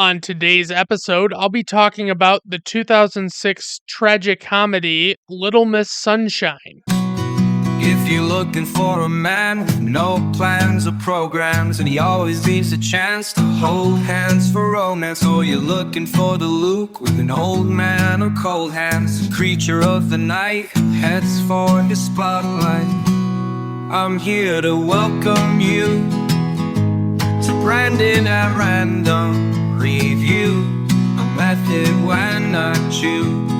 On today's episode, I'll be talking about the 2006 tragicomedy Little Miss Sunshine. If you're looking for a man with no plans or programs, and he always leaves a chance to hold hands for romance, or you're looking for the Luke with an old man or cold hands, a creature of the night heads for his spotlight, I'm here to welcome you to Brandon at Random Review, a method when I choose.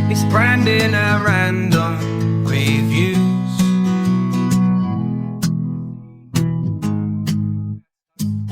It's Brandon at Random Reviews.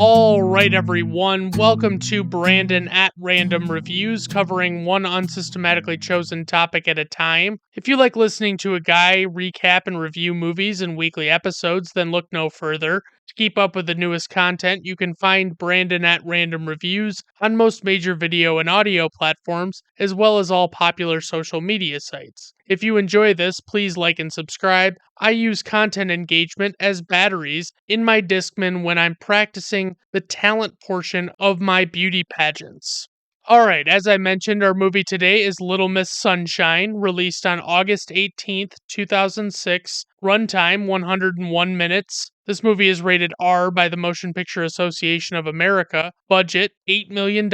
All right, everyone, welcome to Brandon at Random Reviews, covering one unsystematically chosen topic at a time. If you like listening to a guy recap and review movies in weekly episodes, then look no further. To keep up with the newest content, you can find Brandon at Random Reviews on most major video and audio platforms, as well as all popular social media sites. If you enjoy this, please like and subscribe. I use content engagement as batteries in my Discman when I'm practicing the talent portion of my beauty pageants. Alright, as I mentioned, our movie today is Little Miss Sunshine, released on August 18th, 2006. Runtime 101 minutes. This movie is rated R by the Motion Picture Association of America. Budget $8 million.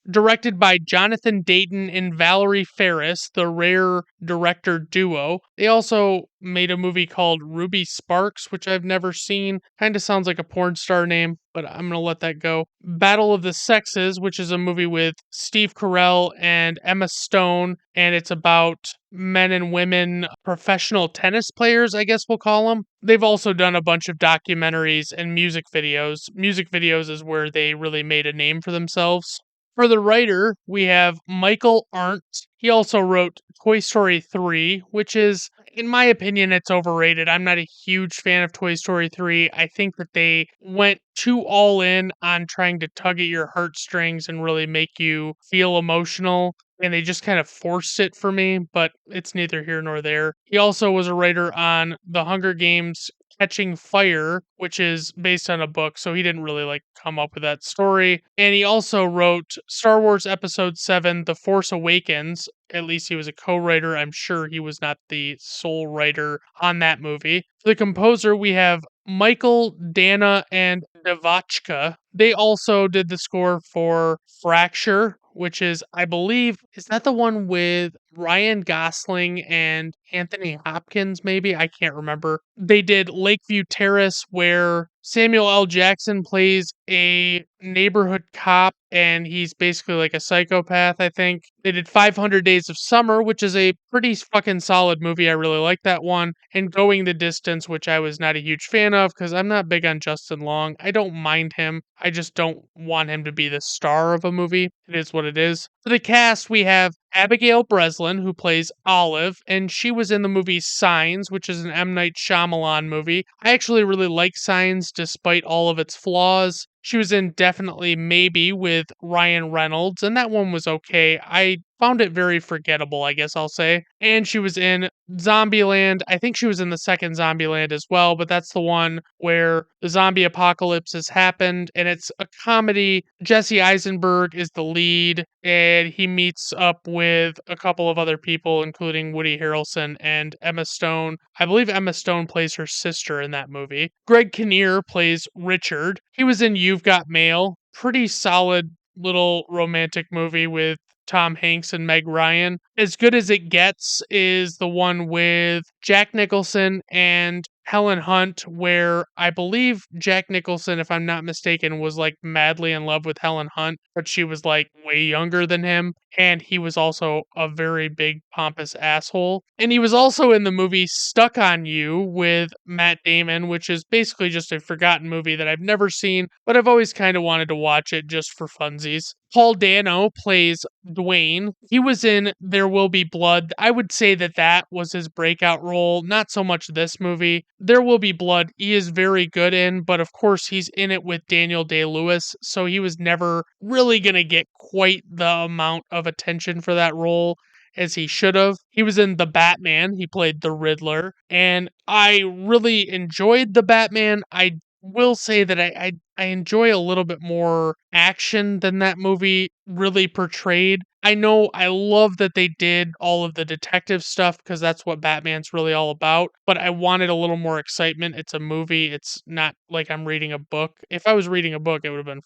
Directed by Jonathan Dayton and Valerie Ferris, the rare director duo. They also made a movie called Ruby Sparks, which I've never seen. Kind of sounds like a porn star name, but I'm going to let that go. Battle of the Sexes, which is a movie with Steve Carell and Emma Stone, and it's about men and women, professional tennis players, I guess we'll call them. They've also done a bunch of documentaries and music videos. Music videos is where they really made a name for themselves. For the writer, we have Michael Arndt. He also wrote Toy Story 3, which is, in my opinion, it's overrated. I'm not a huge fan of Toy Story 3. I think that they went too all in on trying to tug at your heartstrings and really make you feel emotional. And they just kind of forced it for me, but it's neither here nor there. He also was a writer on The Hunger Games Catching Fire, which is based on a book, so he didn't really come up with that story. And he also wrote Star Wars Episode 7, The Force Awakens. At least he was a co-writer. I'm sure he was not the sole writer on that movie. For the composer, we have Michael, Dana, and Devachka. They also did the score for Fracture, which is, I believe, is that the one with Ryan Gosling and Anthony Hopkins, maybe? I can't remember. They did Lakeview Terrace, where Samuel L. Jackson plays a neighborhood cop, and he's basically like a psychopath, I think. They did 500 Days of Summer, which is a pretty fucking solid movie. I really like that one. And Going the Distance, which I was not a huge fan of, because I'm not big on Justin Long. I don't mind him. I just don't want him to be the star of a movie. It is what it is. For the cast, we have Abigail Breslin, who plays Olive, and she was in the movie Signs, which is an M. Night Shyamalan movie. I actually really like Signs, despite all of its flaws. She was in Definitely Maybe with Ryan Reynolds, and that one was okay. I found it very forgettable, I guess I'll say. And she was in Zombieland. I think she was in the second Zombieland as well, but that's the one where the zombie apocalypse has happened, and it's a comedy. Jesse Eisenberg is the lead, and he meets up with a couple of other people, including Woody Harrelson and Emma Stone. I believe Emma Stone plays her sister in that movie. Greg Kinnear plays Richard. He was in You've Got Mail. Pretty solid little romantic movie with Tom Hanks and Meg Ryan. As Good as It Gets is the one with Jack Nicholson and Helen Hunt, where I believe Jack Nicholson, if I'm not mistaken, was madly in love with Helen Hunt, but she was way younger than him. And he was also a very big, pompous asshole. And he was also in the movie Stuck on You with Matt Damon, which is basically just a forgotten movie that I've never seen, but I've always kind of wanted to watch it just for funsies. Paul Dano plays Dwayne. He was in There Will Be Blood. I would say that was his breakout role, not so much this movie. There Will Be Blood, he is very good in, but of course he's in it with Daniel Day-Lewis, so he was never really going to get quite the amount of attention for that role as he should have. He was in The Batman. He played the Riddler, and I really enjoyed The Batman. I will say that I enjoy a little bit more action than that movie really portrayed. I know I love that they did all of the detective stuff because that's what Batman's really all about, but I wanted a little more excitement. It's a movie. It's not like I'm reading a book. If I was reading a book, it would have been,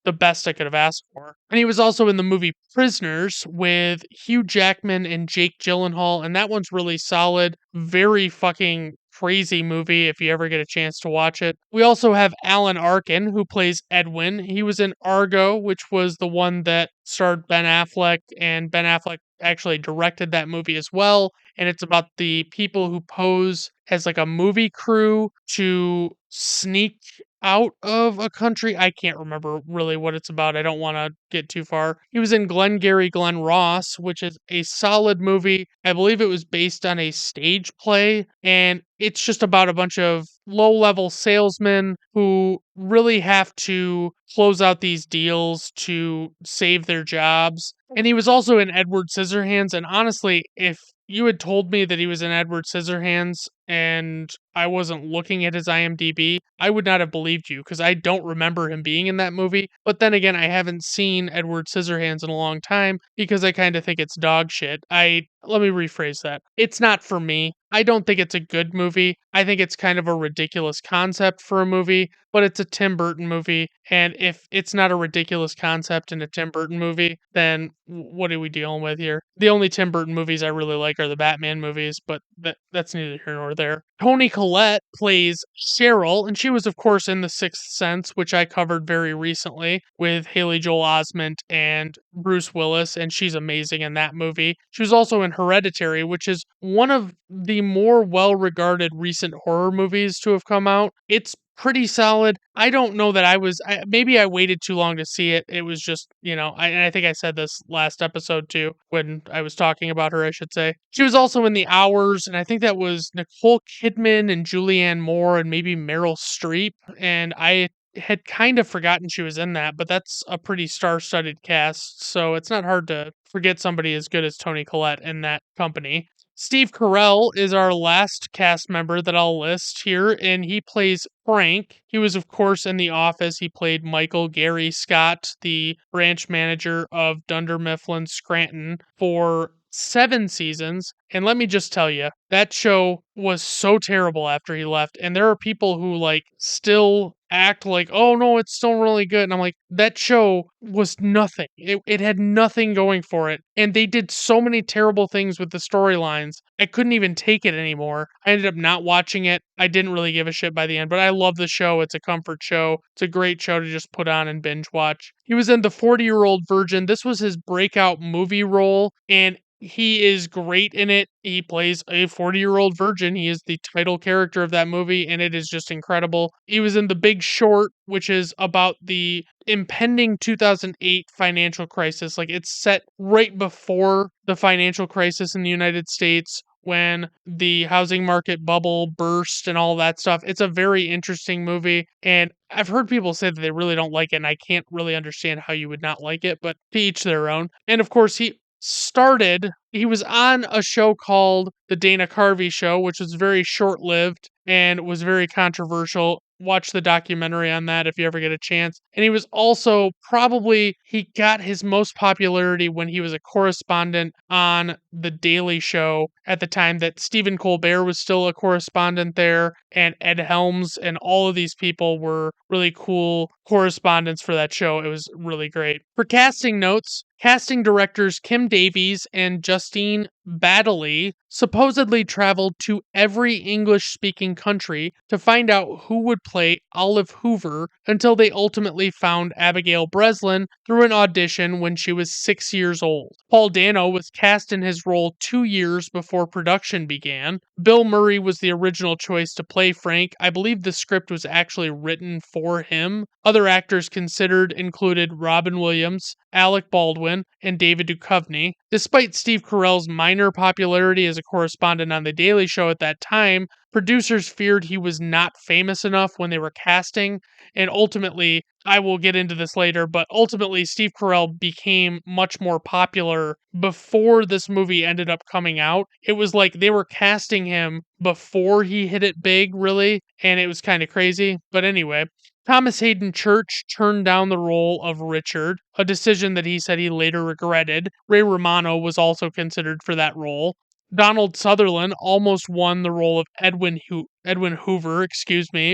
the best I could have asked for. And he was also in the movie Prisoners with Hugh Jackman and Jake Gyllenhaal, and that one's really solid. Very fucking crazy movie if you ever get a chance to watch it. We also have Alan Arkin, who plays Edwin. He was in Argo, which was the one that starred Ben Affleck, and Ben Affleck actually directed that movie as well. And it's about the people who pose as like a movie crew to sneak out of a country. I can't remember really what it's about. I don't want to get too far. He was in Glengarry Glen Ross, which is a solid movie. I believe it was based on a stage play, and it's just about a bunch of low level salesmen who really have to close out these deals to save their jobs. And he was also in Edward Scissorhands. And honestly, if you had told me that he was in Edward Scissorhands and I wasn't looking at his IMDb, I would not have believed you because I don't remember him being in that movie. But then again, I haven't seen Edward Scissorhands in a long time because I kind of think it's dog shit. Let me rephrase that. It's not for me. I don't think it's a good movie. I think it's kind of a ridiculous concept for a movie, but it's a Tim Burton movie. And if it's not a ridiculous concept in a Tim Burton movie, then what are we dealing with here? The only Tim Burton movies I really like are the Batman movies, but that's neither here nor there. Toni Collette plays Cheryl, and she was, of course, in The Sixth Sense, which I covered very recently with Haley Joel Osment and Bruce Willis, and she's amazing in that movie. She was also in Hereditary, which is one of the more well regarded recent horror movies to have come out. It's pretty solid. I don't know that maybe I waited too long to see it. It was just, and I think I said this last episode too when I was talking about her, I should say. She was also in The Hours, and I think that was Nicole Kidman and Julianne Moore and maybe Meryl Streep. And I had kind of forgotten she was in that, but that's a pretty star-studded cast, so it's not hard to forget somebody as good as Toni Collette in that company. Steve Carell is our last cast member that I'll list here, and he plays Frank. He was, of course, in The Office. He played Michael Gary Scott, the branch manager of Dunder Mifflin Scranton, for 7 seasons. And let me just tell you, that show was so terrible after he left. And there are people who still act like, oh no, it's still really good. And I'm like, that show was nothing. It had nothing going for it. And they did so many terrible things with the storylines. I couldn't even take it anymore. I ended up not watching it. I didn't really give a shit by the end, but I love the show. It's a comfort show. It's a great show to just put on and binge watch. He was in The 40-Year-Old Virgin. This was his breakout movie role, and he is great in it. He plays a 40-year-old virgin. He is the title character of that movie, and it is just incredible. He was in The Big Short, which is about the impending 2008 financial crisis. Like, it's set right before the financial crisis in the United States when the housing market bubble burst and all that stuff. It's a very interesting movie, and I've heard people say that they really don't like it, and I can't really understand how you would not like it, but to each their own. And of course, he was on a show called The Dana Carvey Show, which was very short lived and was very controversial. Watch the documentary on that if you ever get a chance. And he was also he got his most popularity when he was a correspondent on The Daily Show at the time that Stephen Colbert was still a correspondent there, and Ed Helms and all of these people were really cool correspondents for that show. It was really great. For casting notes, casting directors Kim Davies and Justine Baddeley supposedly traveled to every English-speaking country to find out who would play Olive Hoover until they ultimately found Abigail Breslin through an audition when she was 6 years old. Paul Dano was cast in his role 2 years before production began. Bill Murray was the original choice to play Frank. I believe the script was actually written for him. Other actors considered included Robin Williams, Alec Baldwin, and David Duchovny. Despite Steve Carell's minor popularity as a correspondent on The Daily Show at that time, producers feared he was not famous enough when they were casting, and ultimately, I will get into this later, but ultimately, Steve Carell became much more popular before this movie ended up coming out. It was like they were casting him before he hit it big, really, and it was kind of crazy. But anyway, Thomas Hayden Church turned down the role of Richard, a decision that he said he later regretted. Ray Romano was also considered for that role. Donald Sutherland almost won the role of Edwin Hoover,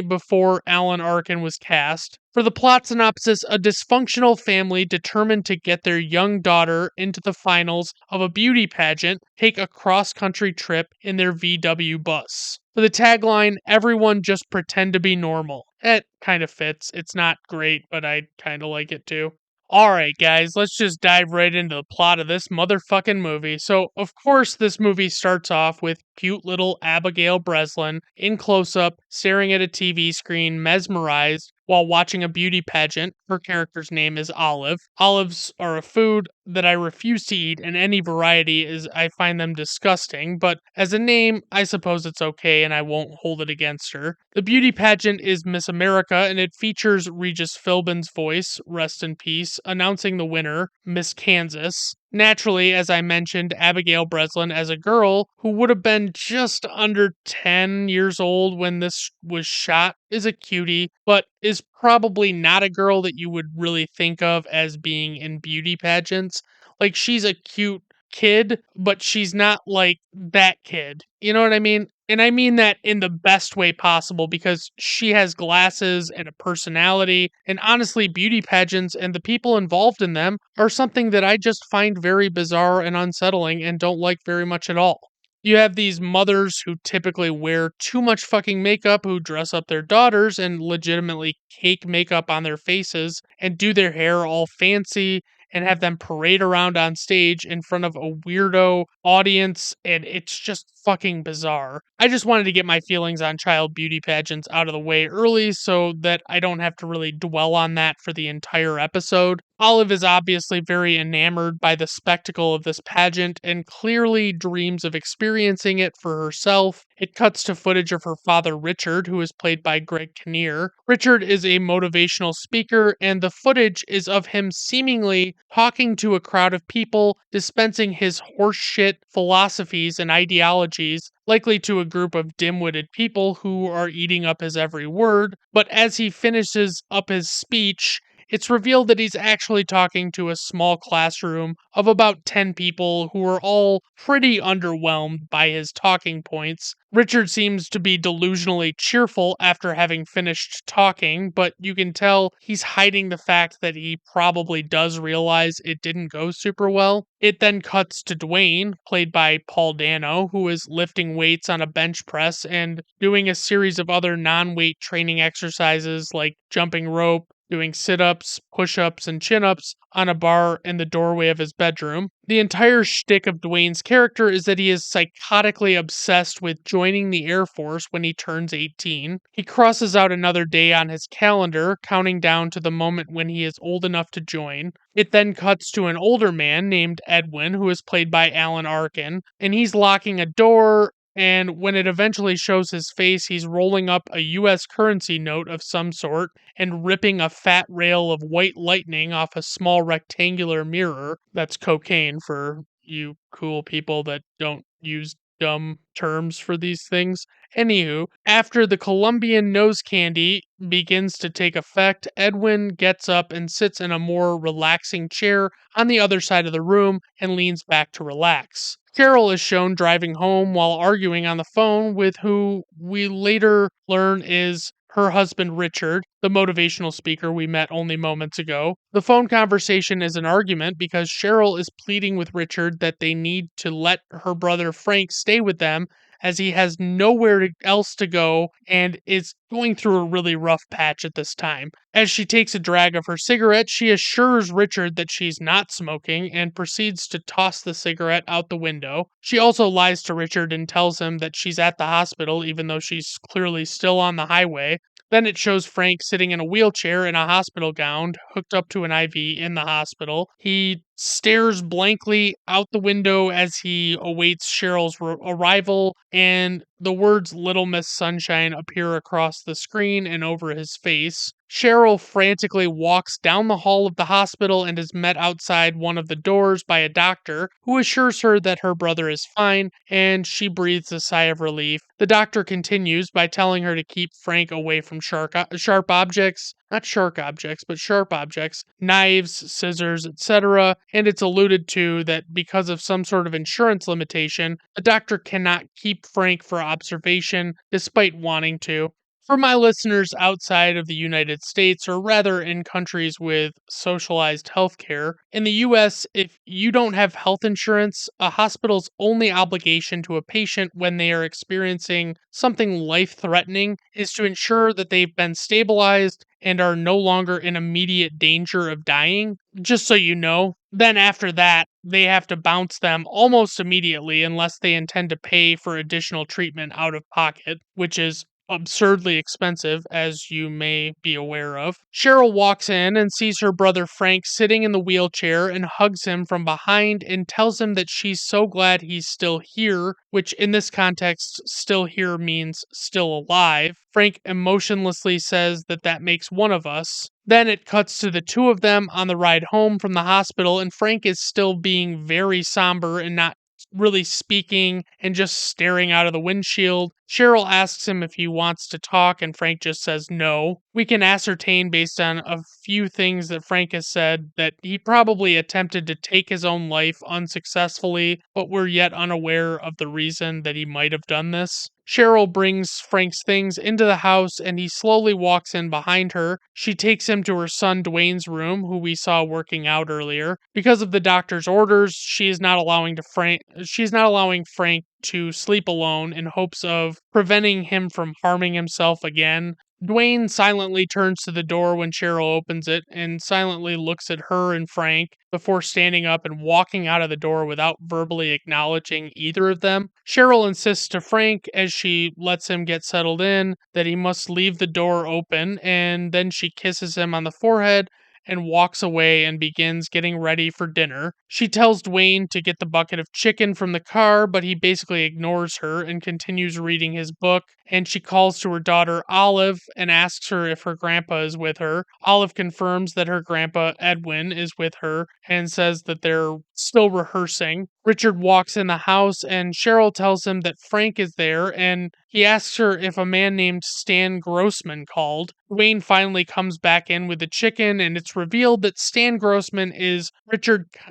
before Alan Arkin was cast. For the plot synopsis, a dysfunctional family determined to get their young daughter into the finals of a beauty pageant take a cross-country trip in their VW bus. For the tagline, everyone just pretend to be normal. It kind of fits. It's not great, but I kind of like it too. Alright, guys, let's just dive right into the plot of this motherfucking movie. So, of course, this movie starts off with cute little Abigail Breslin in close up, staring at a TV screen, mesmerized while watching a beauty pageant. Her character's name is Olive. Olives are a food that I refuse to eat in any variety, as I find them disgusting, but as a name, I suppose it's okay and I won't hold it against her. The beauty pageant is Miss America and it features Regis Philbin's voice, rest in peace, announcing the winner, Miss Kansas. Naturally, as I mentioned, Abigail Breslin as a girl who would have been just under 10 years old when this was shot is a cutie, but is probably not a girl that you would really think of as being in beauty pageants. Like, she's a cute kid, but she's not like that kid. You know what I mean? And I mean that in the best way possible because she has glasses and a personality. And honestly, beauty pageants and the people involved in them are something that I just find very bizarre and unsettling and don't like very much at all. You have these mothers who typically wear too much fucking makeup, who dress up their daughters and legitimately cake makeup on their faces and do their hair all fancy and have them parade around on stage in front of a weirdo audience, and it's just fucking bizarre. I just wanted to get my feelings on child beauty pageants out of the way early so that I don't have to really dwell on that for the entire episode. Olive is obviously very enamored by the spectacle of this pageant and clearly dreams of experiencing it for herself. It cuts to footage of her father Richard, who is played by Greg Kinnear. Richard is a motivational speaker, and the footage is of him seemingly talking to a crowd of people, dispensing his horseshit philosophies and ideologies, likely to a group of dim-witted people who are eating up his every word. But as he finishes up his speech, it's revealed that he's actually talking to a small classroom of about 10 people who are all pretty underwhelmed by his talking points. Richard seems to be delusionally cheerful after having finished talking, but you can tell he's hiding the fact that he probably does realize it didn't go super well. It then cuts to Dwayne, played by Paul Dano, who is lifting weights on a bench press and doing a series of other non-weight training exercises like jumping rope, doing sit-ups, push-ups, and chin-ups on a bar in the doorway of his bedroom. The entire shtick of Dwayne's character is that he is psychotically obsessed with joining the Air Force when he turns 18. He crosses out another day on his calendar, counting down to the moment when he is old enough to join. It then cuts to an older man named Edwin, who is played by Alan Arkin, and he's locking a door, and when it eventually shows his face, he's rolling up a US currency note of some sort and ripping a fat rail of white lightning off a small rectangular mirror. That's cocaine for you cool people that don't use dumb terms for these things. Anywho, after the Colombian nose candy begins to take effect, Edwin gets up and sits in a more relaxing chair on the other side of the room and leans back to relax. Cheryl is shown driving home while arguing on the phone with who we later learn is her husband Richard, the motivational speaker we met only moments ago. The phone conversation is an argument because Cheryl is pleading with Richard that they need to let her brother Frank stay with them as he has nowhere else to go and is going through a really rough patch at this time. As she takes a drag of her cigarette, she assures Richard that she's not smoking and proceeds to toss the cigarette out the window. She also lies to Richard and tells him that she's at the hospital even though she's clearly still on the highway. Then it shows Frank sitting in a wheelchair in a hospital gown, hooked up to an IV in the hospital. He stares blankly out the window as he awaits Cheryl's arrival, and the words Little Miss Sunshine appear across the screen and over his face. Cheryl frantically walks down the hall of the hospital and is met outside one of the doors by a doctor who assures her that her brother is fine, and she breathes a sigh of relief. The doctor continues by telling her to keep Frank away from sharp objects, not shark objects, but sharp objects, knives, scissors, etc. And it's alluded to that because of some sort of insurance limitation, the doctor cannot keep Frank for observation despite wanting to. For my listeners outside of the United States, or rather in countries with socialized healthcare, in the US, if you don't have health insurance, a hospital's only obligation to a patient when they are experiencing something life threatening is to ensure that they've been stabilized and are no longer in immediate danger of dying. Just so you know, then after that, they have to bounce them almost immediately unless they intend to pay for additional treatment out of pocket, which is absurdly expensive, as you may be aware of. Cheryl walks in and sees her brother Frank sitting in the wheelchair and hugs him from behind and tells him that she's so glad he's still here, which in this context, still here means still alive. Frank emotionlessly says that that makes one of us. Then it cuts to the two of them on the ride home from the hospital, and Frank is still being very somber and not really speaking and just staring out of the windshield. Cheryl asks him if he wants to talk, and Frank just says no. We can ascertain based on a few things that Frank has said that he probably attempted to take his own life unsuccessfully, but we're yet unaware of the reason that he might have done this. Cheryl brings Frank's things into the house and he slowly walks in behind her. She takes him to her son Dwayne's room, who we saw working out earlier. Because of the doctor's orders, she's not allowing Frank to sleep alone in hopes of preventing him from harming himself again. Dwayne silently turns to the door when Cheryl opens it and silently looks at her and Frank before standing up and walking out of the door without verbally acknowledging either of them. Cheryl insists to Frank as she lets him get settled in that he must leave the door open, and then she kisses him on the forehead and walks away and begins getting ready for dinner. She tells Dwayne to get the bucket of chicken from the car, but he basically ignores her and continues reading his book. And she calls to her daughter Olive and asks her if her grandpa is with her. Olive confirms that her grandpa Edwin is with her and says that they're still rehearsing. Richard walks in the house and Cheryl tells him that Frank is there, and he asks her if a man named Stan Grossman called. Dwayne finally comes back in with the chicken, and it's revealed that Stan Grossman is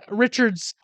Richard's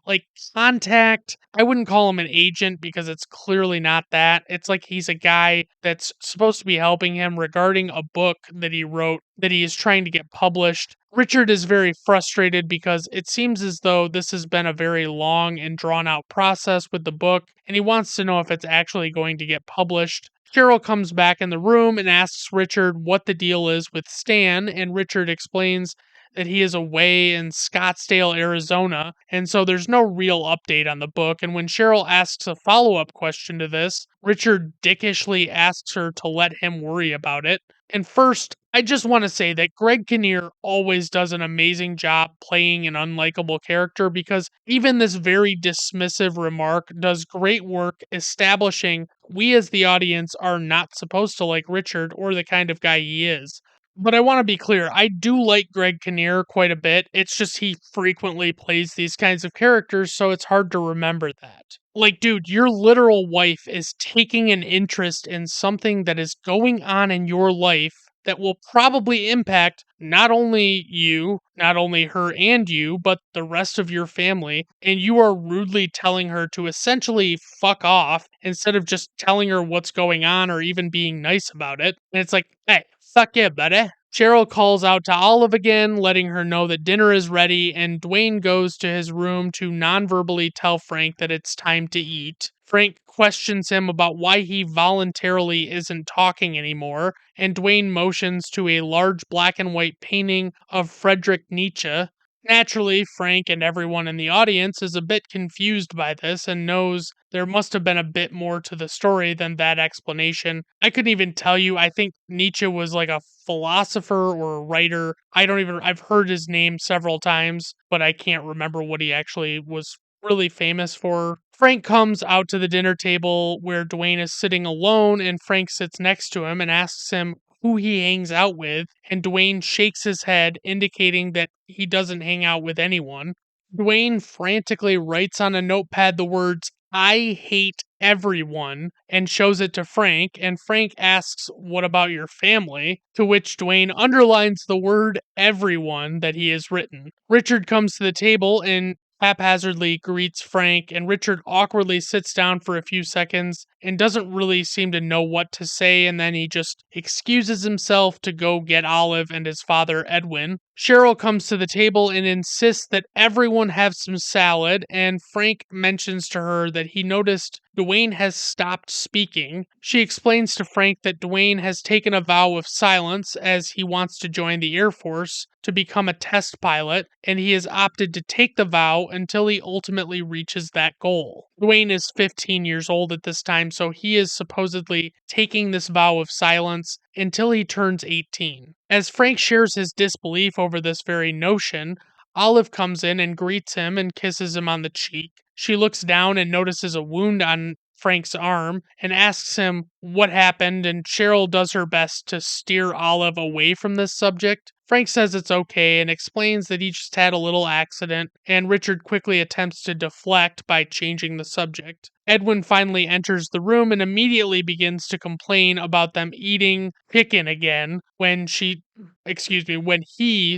contact. I wouldn't call him an agent because it's clearly not that. It's like he's a guy that's supposed to be helping him regarding a book that he wrote that he is trying to get published. Richard is very frustrated because it seems as though this has been a very long and drawn out process with the book, and he wants to know if it's actually going to get published. Cheryl comes back in the room and asks Richard what the deal is with Stan, and Richard explains that he is away in Scottsdale, Arizona, and so there's no real update on the book. And when Cheryl asks a follow-up question to this, Richard dickishly asks her to let him worry about it. And first, I just want to say that Greg Kinnear always does an amazing job playing an unlikable character, because even this very dismissive remark does great work establishing we as the audience are not supposed to like Richard or the kind of guy he is. But I want to be clear, I do like Greg Kinnear quite a bit. It's just he frequently plays these kinds of characters, so it's hard to remember that. Like, dude, your literal wife is taking an interest in something that is going on in your life that will probably impact not only you, not only her and you, but the rest of your family. And you are rudely telling her to essentially fuck off instead of just telling her what's going on or even being nice about it. And it's like, hey, fuck yeah, buddy. Cheryl calls out to Olive again, letting her know that dinner is ready, and Dwayne goes to his room to non-verbally tell Frank that it's time to eat. Frank questions him about why he voluntarily isn't talking anymore, and Dwayne motions to a large black and white painting of Friedrich Nietzsche. Naturally, Frank and everyone in the audience is a bit confused by this and knows there must have been a bit more to the story than that explanation. I couldn't even tell you. I think Nietzsche was like a philosopher or a writer. I've heard his name several times, but I can't remember what he actually was really famous for. Frank comes out to the dinner table where Dwayne is sitting alone, and Frank sits next to him and asks him who he hangs out with, and Dwayne shakes his head, indicating that he doesn't hang out with anyone. Dwayne frantically writes on a notepad the words, I hate everyone, and shows it to Frank, and Frank asks, what about your family? To which Dwayne underlines the word everyone that he has written. Richard comes to the table and haphazardly greets Frank, and Richard awkwardly sits down for a few seconds and doesn't really seem to know what to say, and then he just excuses himself to go get Olive and his father, Edwin. Cheryl comes to the table and insists that everyone have some salad, and Frank mentions to her that he noticed Dwayne has stopped speaking. She explains to Frank that Dwayne has taken a vow of silence as he wants to join the Air Force to become a test pilot, and he has opted to take the vow until he ultimately reaches that goal. Dwayne is 15 years old at this time, so he is supposedly taking this vow of silence until he turns 18. As Frank shares his disbelief over this very notion, Olive comes in and greets him and kisses him on the cheek. She looks down and notices a wound on Frank's arm and asks him what happened, and Cheryl does her best to steer Olive away from this subject. Frank says it's okay and explains that he just had a little accident, and Richard quickly attempts to deflect by changing the subject. Edwin finally enters the room and immediately begins to complain about them eating chicken again when he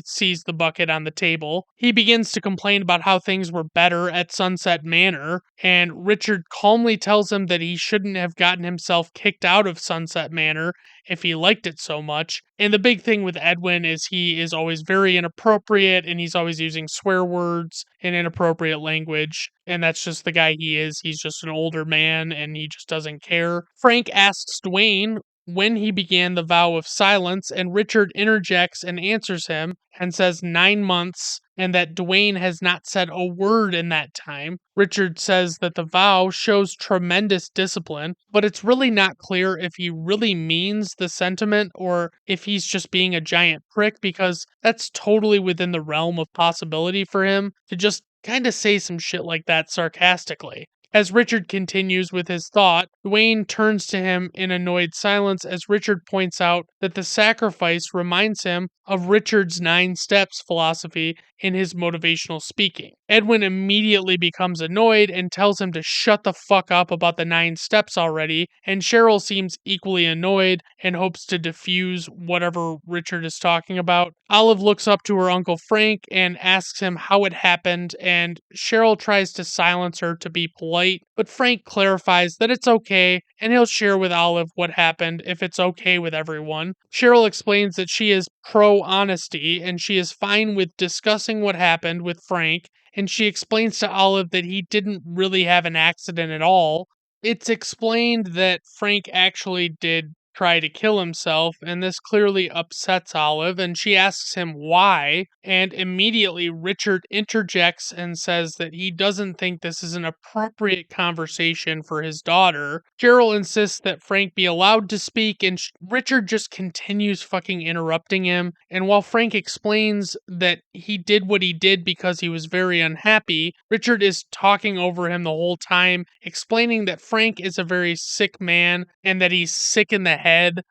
sees the bucket on the table. He begins to complain about how things were better at Sunset Manor, and Richard calmly tells him that he shouldn't have gotten himself kicked out of Sunset Manor if he liked it so much. And the big thing with Edwin is he is always very inappropriate and he's always using swear words and inappropriate language. And that's just the guy he is. He's just an older man and he just doesn't care. Frank asks Dwayne when he began the vow of silence, and Richard interjects and answers him and says 9 months, and that Dwayne has not said a word in that time. Richard says that the vow shows tremendous discipline, but it's really not clear if he really means the sentiment or if he's just being a giant prick, because that's totally within the realm of possibility for him to just kind of say some shit like that sarcastically. As Richard continues with his thought, Dwayne turns to him in annoyed silence as Richard points out that the sacrifice reminds him of Richard's 9 steps philosophy in his motivational speaking. Edwin immediately becomes annoyed and tells him to shut the fuck up about the 9 steps already, and Cheryl seems equally annoyed and hopes to diffuse whatever Richard is talking about. Olive looks up to her Uncle Frank and asks him how it happened, and Cheryl tries to silence her to be polite, but Frank clarifies that it's okay and he'll share with Olive what happened if it's okay with everyone. Cheryl explains that she is pro honesty and she is fine with discussing what happened with Frank, and she explains to Olive that he didn't really have an accident at all. It's explained that Frank actually did try to kill himself, and this clearly upsets Olive, and she asks him why, and immediately Richard interjects and says that he doesn't think this is an appropriate conversation for his daughter. Cheryl insists that Frank be allowed to speak, and Richard just continues fucking interrupting him, and while Frank explains that he did what he did because he was very unhappy, Richard is talking over him the whole time, explaining that Frank is a very sick man and that he's sick in the head.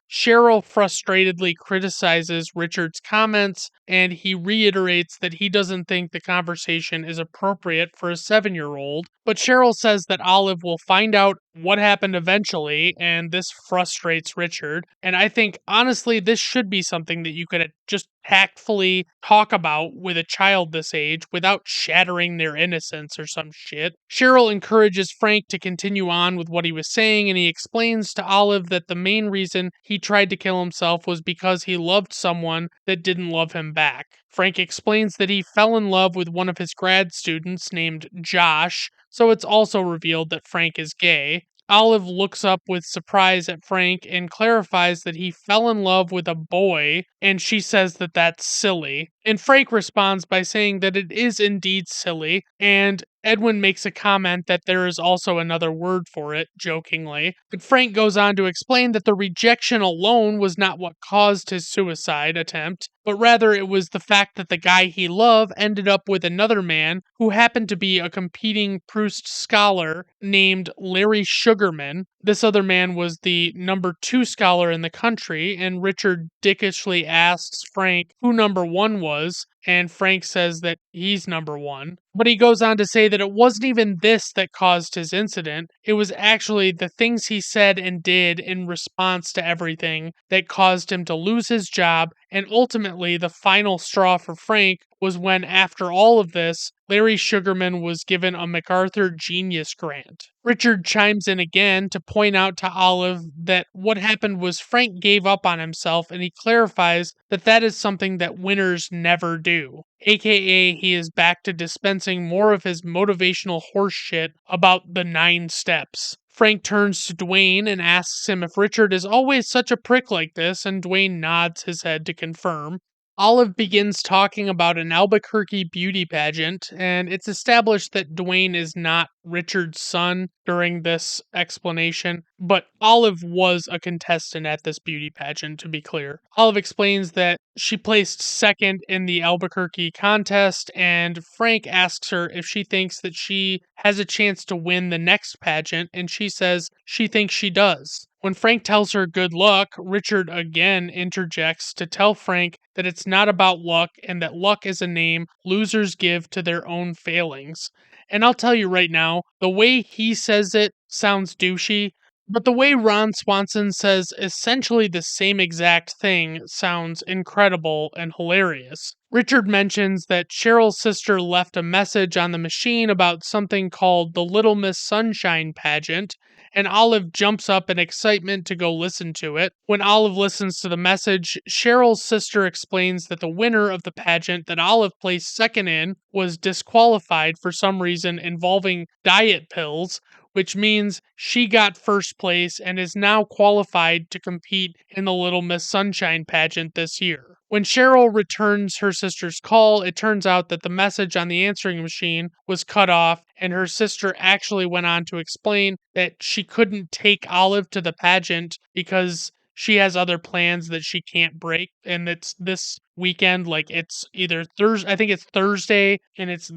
Cheryl frustratedly criticizes Richard's comments, and he reiterates that he doesn't think the conversation is appropriate for a 7-year-old. But Cheryl says that Olive will find out what happened eventually, and this frustrates Richard. And I think, honestly, this should be something that you could just tactfully talk about with a child this age without shattering their innocence or some shit. Cheryl encourages Frank to continue on with what he was saying, and he explains to Olive that the main reason he tried to kill himself was because he loved someone that didn't love him back. Frank explains that he fell in love with one of his grad students named Josh, so it's also revealed that Frank is gay. Olive looks up with surprise at Frank and clarifies that he fell in love with a boy, and she says that that's silly. And Frank responds by saying that it is indeed silly, and Edwin makes a comment that there is also another word for it, jokingly. But Frank goes on to explain that the rejection alone was not what caused his suicide attempt, but rather it was the fact that the guy he loved ended up with another man who happened to be a competing Proust scholar named Larry Sugarman. This other man was the number 2 scholar in the country, and Richard dickishly asks Frank who number 1 was, and Frank says that he's number 1. But he goes on to say that it wasn't even this that caused his incident. It was actually the things he said and did in response to everything that caused him to lose his job. And ultimately, the final straw for Frank was when, after all of this, Larry Sugarman was given a MacArthur Genius Grant. Richard chimes in again to point out to Olive that what happened was Frank gave up on himself, and he clarifies that that is something that winners never do. AKA, he is back to dispensing more of his motivational horse shit about the 9 steps. Frank turns to Dwayne and asks him if Richard is always such a prick like this, and Dwayne nods his head to confirm. Olive begins talking about an Albuquerque beauty pageant, and it's established that Dwayne is not Richard's son during this explanation, but Olive was a contestant at this beauty pageant, to be clear. Olive explains that she placed second in the Albuquerque contest, and Frank asks her if she thinks that she has a chance to win the next pageant, and she says she thinks she does. When Frank tells her good luck, Richard again interjects to tell Frank that it's not about luck and that luck is a name losers give to their own failings. And I'll tell you right now, the way he says it sounds douchey, but the way Ron Swanson says essentially the same exact thing sounds incredible and hilarious. Richard mentions that Cheryl's sister left a message on the machine about something called the Little Miss Sunshine pageant, and Olive jumps up in excitement to go listen to it. When Olive listens to the message, Cheryl's sister explains that the winner of the pageant that Olive placed second in was disqualified for some reason involving diet pills, which means she got first place and is now qualified to compete in the Little Miss Sunshine pageant this year. When Cheryl returns her sister's call, it turns out that the message on the answering machine was cut off, and her sister actually went on to explain that she couldn't take Olive to the pageant because she has other plans that she can't break, and it's this weekend. Like, it's either Thursday, I think it's Thursday, and it's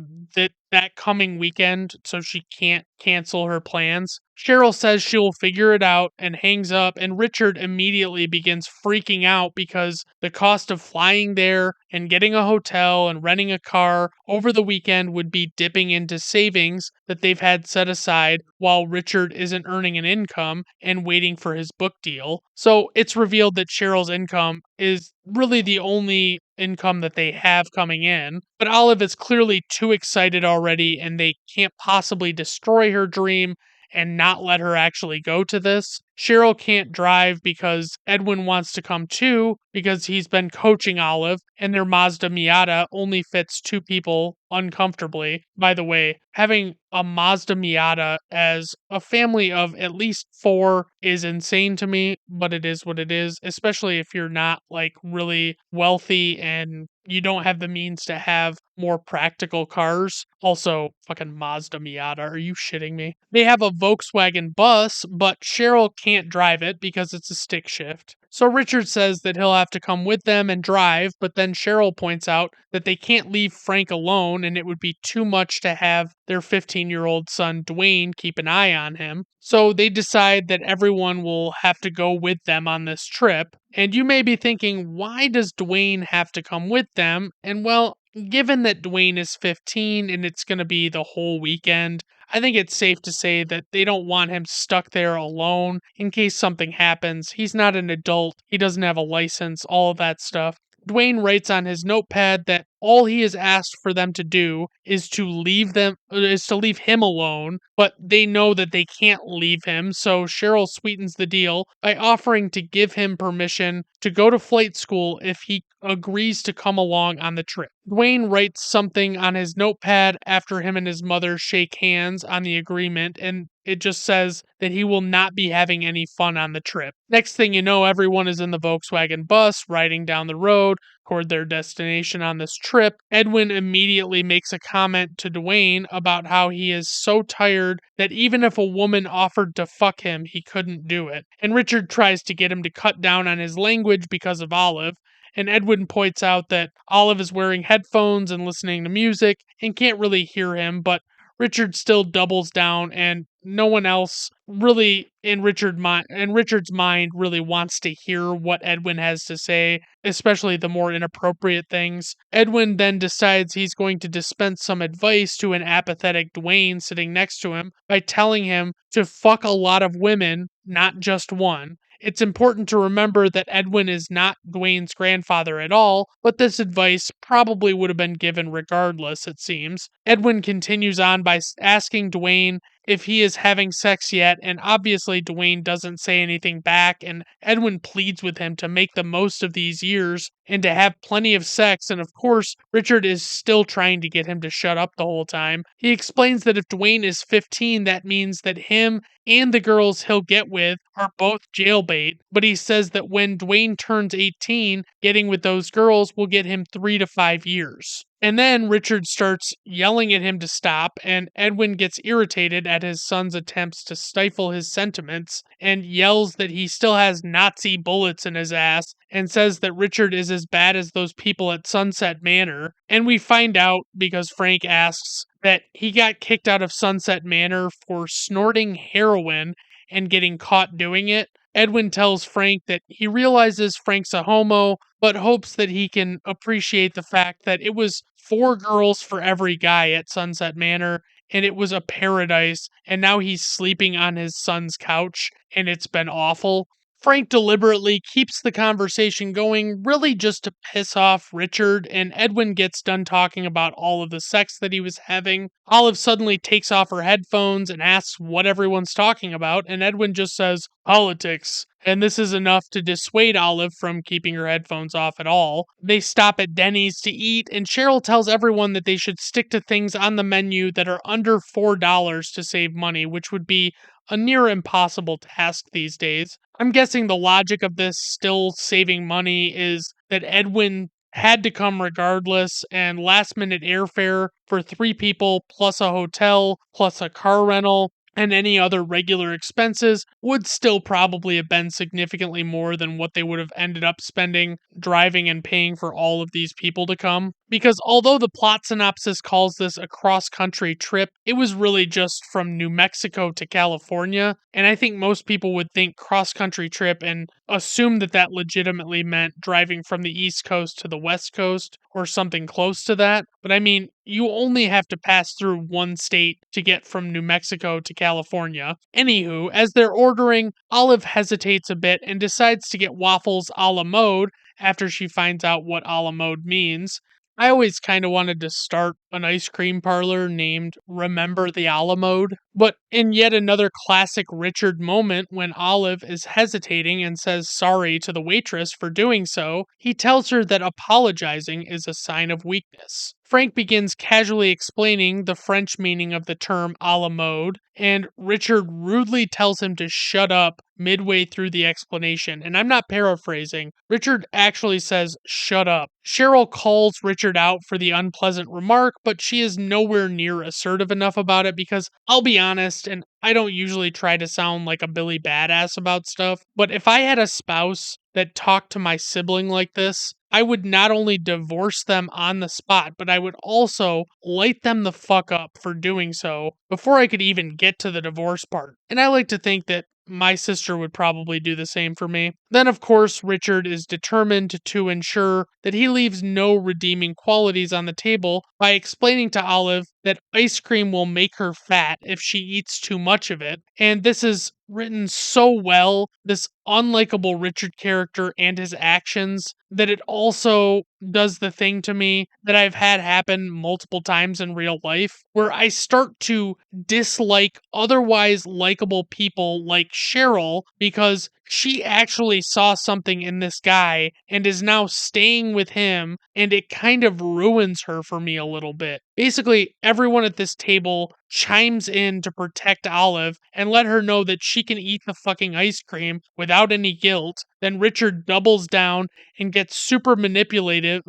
that coming weekend, so she can't cancel her plans. Cheryl says she will figure it out and hangs up, and Richard immediately begins freaking out because the cost of flying there and getting a hotel and renting a car over the weekend would be dipping into savings that they've had set aside while Richard isn't earning an income and waiting for his book deal. So it's revealed that Cheryl's income is really the only income that they have coming in. But Olive is clearly too excited already, and they can't possibly destroy her dream and not let her actually go to this. Cheryl can't drive because Edwin wants to come too because he's been coaching Olive, and their Mazda Miata only fits 2 people uncomfortably. By the way, having a Mazda Miata as a family of at least 4 is insane to me, but it is what it is, especially if you're not like really wealthy and you don't have the means to have more practical cars. Also, fucking Mazda Miata, are you shitting me? They have a Volkswagen bus, but Cheryl can't drive it because it's a stick shift. So Richard says that he'll have to come with them and drive, but then Cheryl points out that they can't leave Frank alone and it would be too much to have their 15-year-old son Dwayne keep an eye on him. So they decide that everyone will have to go with them on this trip. And you may be thinking, why does Dwayne have to come with them? And well, given that Dwayne is 15 and it's going to be the whole weekend, I think it's safe to say that they don't want him stuck there alone in case something happens. He's not an adult, he doesn't have a license, all of that stuff. Dwayne writes on his notepad that all he is asked for them to do is to leave him alone, but they know that they can't leave him, so Cheryl sweetens the deal by offering to give him permission to go to flight school if he agrees to come along on the trip. Dwayne writes something on his notepad after him and his mother shake hands on the agreement, and It just says that he will not be having any fun on the trip. Next thing you know, everyone is in the Volkswagen bus riding down the road toward their destination on this trip. Edwin immediately makes a comment to Dwayne about how he is so tired that even if a woman offered to fuck him, he couldn't do it. And Richard tries to get him to cut down on his language because of Olive. And Edwin points out that Olive is wearing headphones and listening to music and can't really hear him, but Richard still doubles down, and no one else really in Richard's mind really wants to hear what Edwin has to say, especially the more inappropriate things. Edwin then decides he's going to dispense some advice to an apathetic Dwayne sitting next to him by telling him to fuck a lot of women, not just one. It's important to remember that Edwin is not Dwayne's grandfather at all, but this advice probably would have been given regardless, it seems. Edwin continues on by asking Dwayne if he is having sex yet, and obviously Dwayne doesn't say anything back, and Edwin pleads with him to make the most of these years and to have plenty of sex, and of course, Richard is still trying to get him to shut up the whole time. He explains that if Dwayne is 15, that means that him and the girls he'll get with are both jailbait, but he says that when Dwayne turns 18, getting with those girls will get him 3 to 5 years. And then Richard starts yelling at him to stop, and Edwin gets irritated at his son's attempts to stifle his sentiments and yells that he still has Nazi bullets in his ass and says that Richard is as bad as those people at Sunset Manor. And we find out, because Frank asks, that he got kicked out of Sunset Manor for snorting heroin and getting caught doing it. Edwin tells Frank that he realizes Frank's a homo, but hopes that he can appreciate the fact that it was 4 girls for every guy at Sunset Manor, and it was a paradise, and now he's sleeping on his son's couch, and it's been awful. Frank deliberately keeps the conversation going, really just to piss off Richard, and Edwin gets done talking about all of the sex that he was having. Olive suddenly takes off her headphones and asks what everyone's talking about, and Edwin just says, politics. And this is enough to dissuade Olive from keeping her headphones off at all. They stop at Denny's to eat, and Cheryl tells everyone that they should stick to things on the menu that are under $4 to save money, which would be a near impossible task these days. I'm guessing the logic of this still saving money is that Edwin had to come regardless, and last minute airfare for 3 people, plus a hotel, plus a car rental, and any other regular expenses would still probably have been significantly more than what they would have ended up spending driving and paying for all of these people to come. Because although the plot synopsis calls this a cross-country trip, it was really just from New Mexico to California, and I think most people would think cross-country trip and assume that that legitimately meant driving from the East Coast to the West Coast or something close to that. But I mean, you only have to pass through one state to get from New Mexico to California. Anywho, as they're ordering, Olive hesitates a bit and decides to get waffles a la mode after she finds out what a la mode means. I always kind of wanted to start an ice cream parlor named Remember the a la mode. But in yet another classic Richard moment, when Olive is hesitating and says sorry to the waitress for doing so, he tells her that apologizing is a sign of weakness. Frank begins casually explaining the French meaning of the term a la mode, and Richard rudely tells him to shut up midway through the explanation. And I'm not paraphrasing. Richard actually says, shut up. Cheryl calls Richard out for the unpleasant remark, but she is nowhere near assertive enough about it because I'll be honest, and I don't usually try to sound like a Billy Badass about stuff, but if I had a spouse that talked to my sibling like this, I would not only divorce them on the spot, but I would also light them the fuck up for doing so before I could even get to the divorce part. And I like to think that my sister would probably do the same for me. Then, of course, Richard is determined to ensure that he leaves no redeeming qualities on the table by explaining to Olive that ice cream will make her fat if she eats too much of it. And this is written so well. This unlikable Richard character and his actions that it also does the thing to me that I've had happen multiple times in real life, where I start to dislike otherwise likable people like Cheryl because she actually saw something in this guy and is now staying with him, and it kind of ruins her for me a little bit. Basically, everyone at this table chimes in to protect Olive and let her know that she can eat the fucking ice cream without any guilt. Then Richard doubles down and gets super manipulative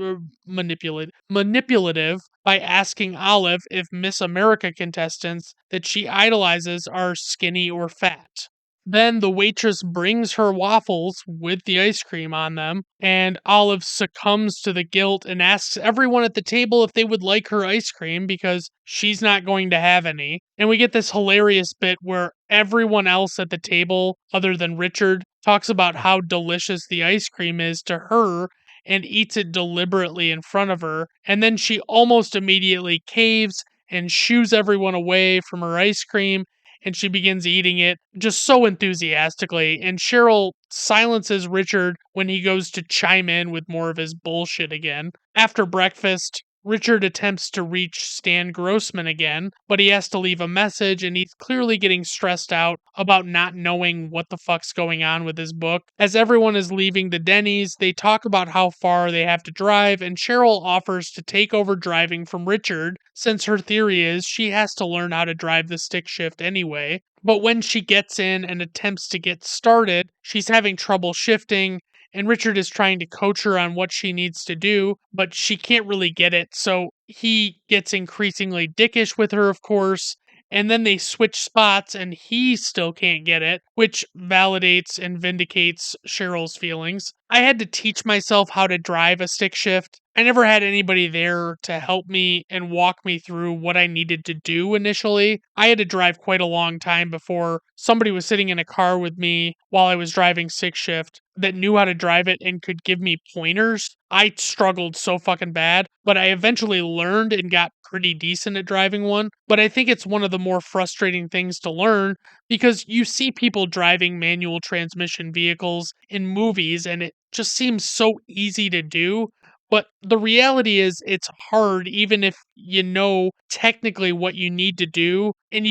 by asking Olive if Miss America contestants that she idolizes are skinny or fat. Then the waitress brings her waffles with the ice cream on them, and Olive succumbs to the guilt and asks everyone at the table if they would like her ice cream because she's not going to have any. And we get this hilarious bit where everyone else at the table, other than Richard, talks about how delicious the ice cream is to her and eats it deliberately in front of her. And then she almost immediately caves and shoos everyone away from her ice cream, and she begins eating it just so enthusiastically. And Cheryl silences Richard when he goes to chime in with more of his bullshit again. After breakfast, Richard attempts to reach Stan Grossman again, but he has to leave a message, and he's clearly getting stressed out about not knowing what the fuck's going on with his book. As everyone is leaving the Denny's, they talk about how far they have to drive, and Cheryl offers to take over driving from Richard, since her theory is she has to learn how to drive the stick shift anyway. But when she gets in and attempts to get started, she's having trouble shifting, and Richard is trying to coach her on what she needs to do, but she can't really get it, so he gets increasingly dickish with her, of course, and then they switch spots and he still can't get it, which validates and vindicates Cheryl's feelings. I had to teach myself how to drive a stick shift. I never had anybody there to help me and walk me through what I needed to do initially. I had to drive quite a long time before somebody was sitting in a car with me while I was driving stick shift that knew how to drive it and could give me pointers. I struggled so fucking bad, but I eventually learned and got pretty decent at driving one. But I think it's one of the more frustrating things to learn because you see people driving manual transmission vehicles in movies and it just seems so easy to do. But the reality is, it's hard even if you know technically what you need to do. And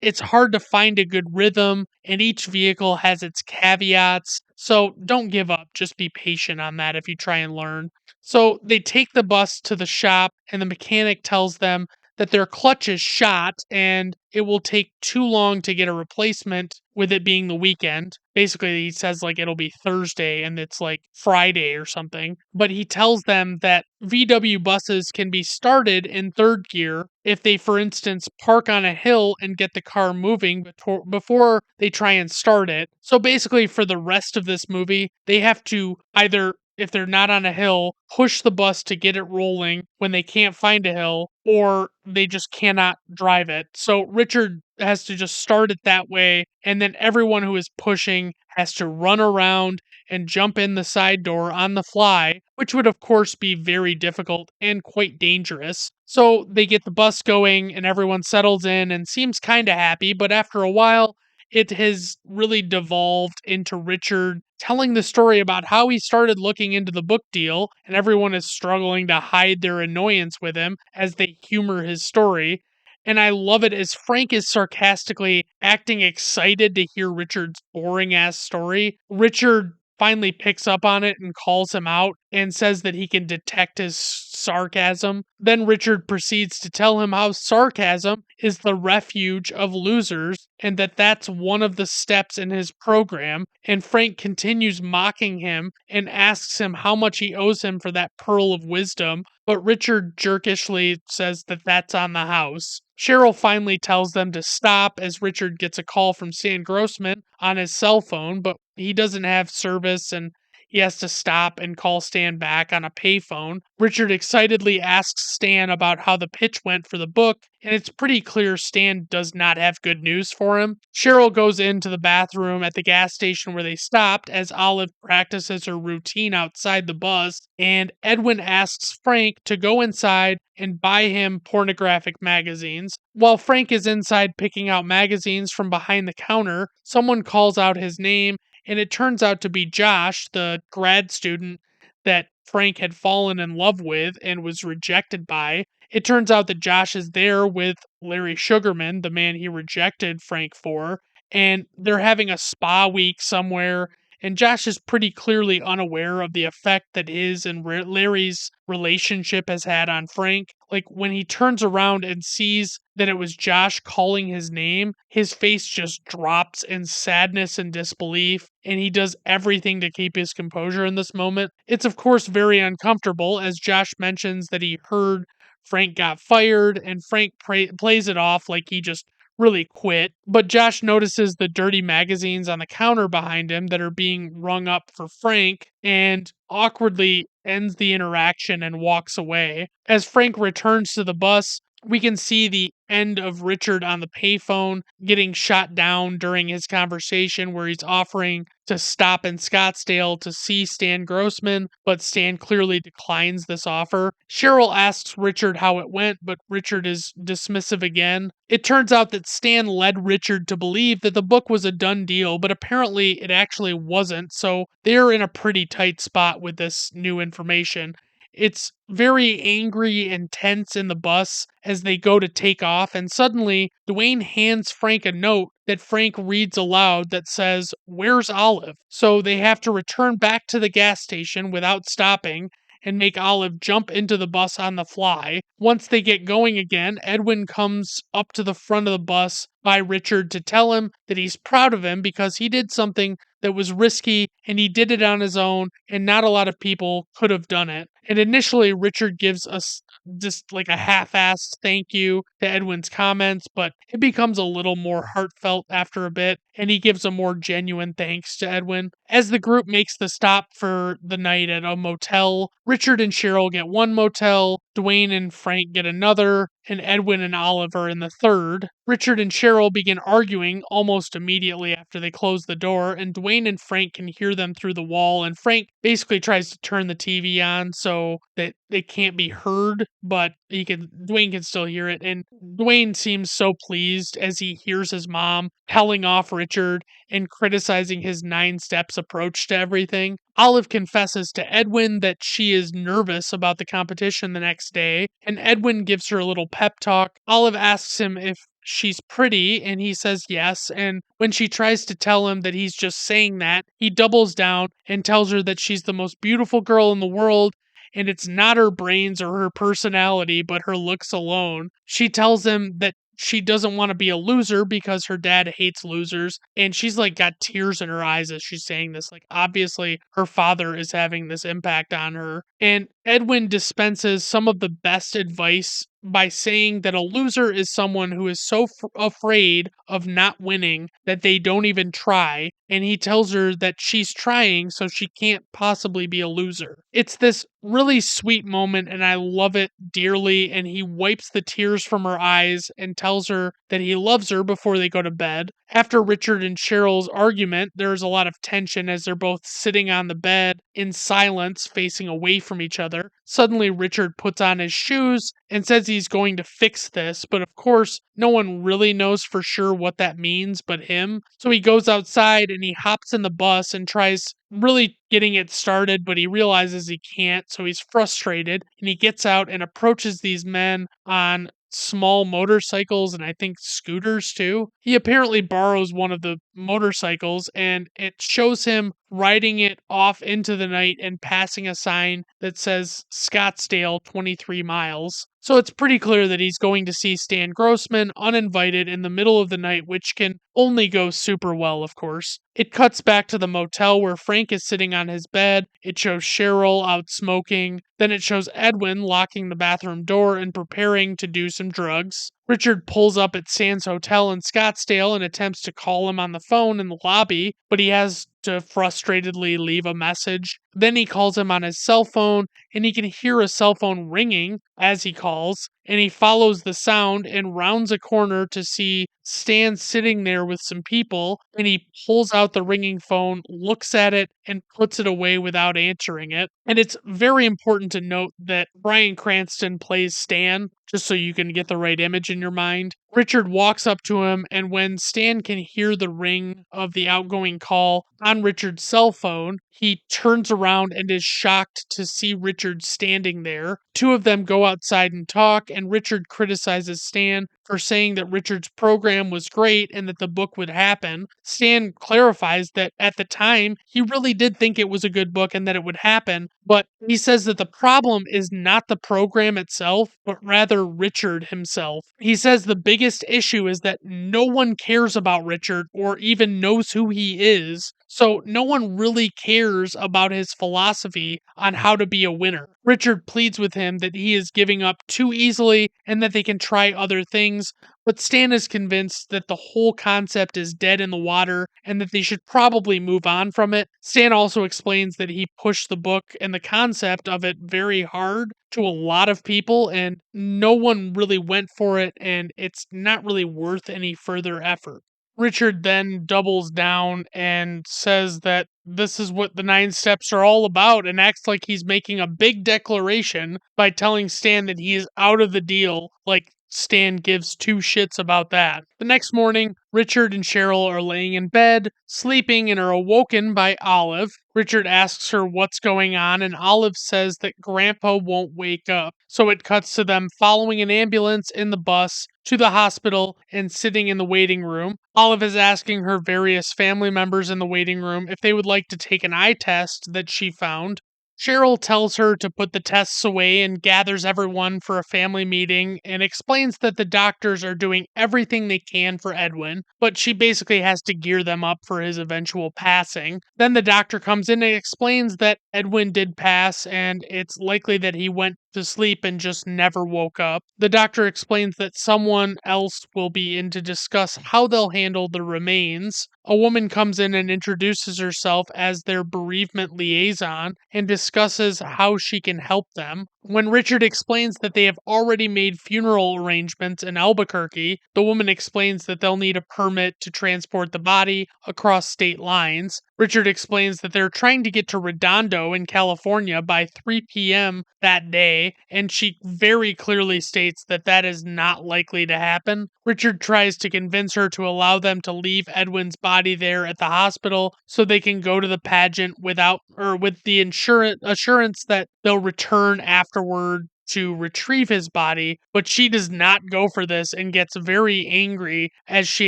it's hard to find a good rhythm, and each vehicle has its caveats. So don't give up. Just be patient on that if you try and learn. So they take the bus to the shop, and the mechanic tells them that their clutch is shot and it will take too long to get a replacement with it being the weekend. Basically, he says like it'll be Thursday and it's like Friday or something. But he tells them that VW buses can be started in third gear if they, for instance, park on a hill and get the car moving before they try and start it. So basically, for the rest of this movie, they have to either, if they're not on a hill, push the bus to get it rolling when they can't find a hill, or they just cannot drive it. So Richard has to just start it that way, and then everyone who is pushing has to run around and jump in the side door on the fly, which would, of course, be very difficult and quite dangerous. So they get the bus going, and everyone settles in and seems kind of happy, but after a while, it has really devolved into Richard telling the story about how he started looking into the book deal, and everyone is struggling to hide their annoyance with him as they humor his story. And I love it as Frank is sarcastically acting excited to hear Richard's boring ass story. Richard finally picks up on it and calls him out and says that he can detect his sarcasm. Then Richard proceeds to tell him how sarcasm is the refuge of losers and that that's one of the steps in his program. And Frank continues mocking him and asks him how much he owes him for that pearl of wisdom, but Richard jerkishly says that that's on the house. Cheryl finally tells them to stop as Richard gets a call from Stan Grossman on his cell phone, but he doesn't have service and he has to stop and call Stan back on a payphone. Richard excitedly asks Stan about how the pitch went for the book, and it's pretty clear Stan does not have good news for him. Cheryl goes into the bathroom at the gas station where they stopped as Olive practices her routine outside the bus, and Edwin asks Frank to go inside and buy him pornographic magazines. While Frank is inside picking out magazines from behind the counter, someone calls out his name and it turns out to be Josh, the grad student that Frank had fallen in love with and was rejected by. It turns out that Josh is there with Larry Sugarman, the man he rejected Frank for, and they're having a spa week somewhere. And Josh is pretty clearly unaware of the effect that his and Larry's relationship has had on Frank. Like when he turns around and sees that it was Josh calling his name, his face just drops in sadness and disbelief, and he does everything to keep his composure in this moment. It's, of course, very uncomfortable, as Josh mentions that he heard Frank got fired, and Frank plays it off like he just really quit. But Josh notices the dirty magazines on the counter behind him that are being rung up for Frank and awkwardly ends the interaction and walks away. As Frank returns to the bus, we can see the end of Richard on the payphone getting shot down during his conversation where he's offering to stop in Scottsdale to see Stan Grossman, but Stan clearly declines this offer. Cheryl asks Richard how it went, but Richard is dismissive again. It turns out that Stan led Richard to believe that the book was a done deal, but apparently it actually wasn't, so they're in a pretty tight spot with this new information. It's very angry and tense in the bus as they go to take off, and suddenly Dwayne hands Frank a note that Frank reads aloud that says, "Where's Olive?" So they have to return back to the gas station without stopping and make Olive jump into the bus on the fly. Once they get going again, Edwin comes up to the front of the bus by Richard to tell him that he's proud of him because he did something that was risky and he did it on his own, and not a lot of people could have done it. And initially, Richard gives us just like a half-assed thank you to Edwin's comments, but it becomes a little more heartfelt after a bit, and he gives a more genuine thanks to Edwin. As the group makes the stop for the night at a motel, Richard and Cheryl get one motel, Dwayne and Frank get another, and Edwin and Oliver in the third. Richard and Cheryl begin arguing almost immediately after they close the door, and Dwayne and Frank can hear them through the wall, and Frank basically tries to turn the TV on so that they can't be heard, but Dwayne can still hear it, and Dwayne seems so pleased as he hears his mom telling off Richard and criticizing his 9 steps approach to everything. Olive confesses to Edwin that she is nervous about the competition the next day, and Edwin gives her a little pep talk. Olive asks him if she's pretty, and he says yes, and when she tries to tell him that he's just saying that, he doubles down and tells her that she's the most beautiful girl in the world, and it's not her brains or her personality, but her looks alone. She tells him that she doesn't want to be a loser because her dad hates losers, and she's like got tears in her eyes as she's saying this. Like, obviously, her father is having this impact on her. And Edwin dispenses some of the best advice by saying that a loser is someone who is so afraid of not winning that they don't even try, and he tells her that she's trying so she can't possibly be a loser. It's this really sweet moment, and I love it dearly, and he wipes the tears from her eyes and tells her that he loves her before they go to bed. After Richard and Cheryl's argument, there's a lot of tension as they're both sitting on the bed in silence, facing away from each other. Suddenly, Richard puts on his shoes and says he's going to fix this, but of course, no one really knows for sure what that means but him. So he goes outside and he hops in the bus and tries really getting it started, but he realizes he can't, so he's frustrated, and he gets out and approaches these men on small motorcycles and I think scooters too. He apparently borrows one of the motorcycles, and it shows him riding it off into the night and passing a sign that says Scottsdale 23 miles. So it's pretty clear that he's going to see Stan Grossman uninvited in the middle of the night, which can only go super well, of course. It cuts back to the motel where Frank is sitting on his bed. It shows Cheryl out smoking. Then it shows Edwin locking the bathroom door and preparing to do some drugs. Richard pulls up at Stan's hotel in Scottsdale and attempts to call him on the phone in the lobby, but he has to frustratedly leave a message. Then he calls him on his cell phone, and he can hear a cell phone ringing as he calls, and he follows the sound and rounds a corner to see Stan sitting there with some people, and he pulls out the ringing phone, looks at it, and puts it away without answering it. And it's very important to note that Bryan Cranston plays Stan, just so you can get the right image in your mind. Richard walks up to him, and when Stan can hear the ring of the outgoing call on Richard's cell phone, he turns around and is shocked to see Richard standing there. Two of them go outside and talk, and Richard criticizes Stan for saying that Richard's program was great and that the book would happen. Stan clarifies that at the time, he really did think it was a good book and that it would happen, but he says that the problem is not the program itself, but rather Richard himself. He says the biggest issue is that no one cares about Richard or even knows who he is, so no one really cares about his philosophy on how to be a winner. Richard pleads with him that he is giving up too easily and that they can try other things, but Stan is convinced that the whole concept is dead in the water and that they should probably move on from it. Stan also explains that he pushed the book and the concept of it very hard to a lot of people, and no one really went for it, and it's not really worth any further effort. Richard then doubles down and says that this is what the 9 steps are all about and acts like he's making a big declaration by telling Stan that he is out of the deal, like Stan gives two shits about that. The next morning, Richard and Cheryl are laying in bed, sleeping, and are awoken by Olive. Richard asks her what's going on, and Olive says that Grandpa won't wake up. So it cuts to them following an ambulance in the bus to the hospital and sitting in the waiting room. Olive is asking her various family members in the waiting room if they would like to take an eye test that she found. Cheryl tells her to put the tests away and gathers everyone for a family meeting and explains that the doctors are doing everything they can for Edwin, but she basically has to gear them up for his eventual passing. Then the doctor comes in and explains that Edwin did pass and it's likely that he went to sleep and just never woke up. The doctor explains that someone else will be in to discuss how they'll handle the remains. A woman comes in and introduces herself as their bereavement liaison and discusses how she can help them. When Richard explains that they have already made funeral arrangements in Albuquerque, the woman explains that they'll need a permit to transport the body across state lines. Richard explains that they're trying to get to Redondo in California by 3 p.m. that day, and she very clearly states that that is not likely to happen. Richard tries to convince her to allow them to leave Edwin's body there at the hospital so they can go to the pageant with the assurance that they'll return afterward to retrieve his body, but she does not go for this and gets very angry as she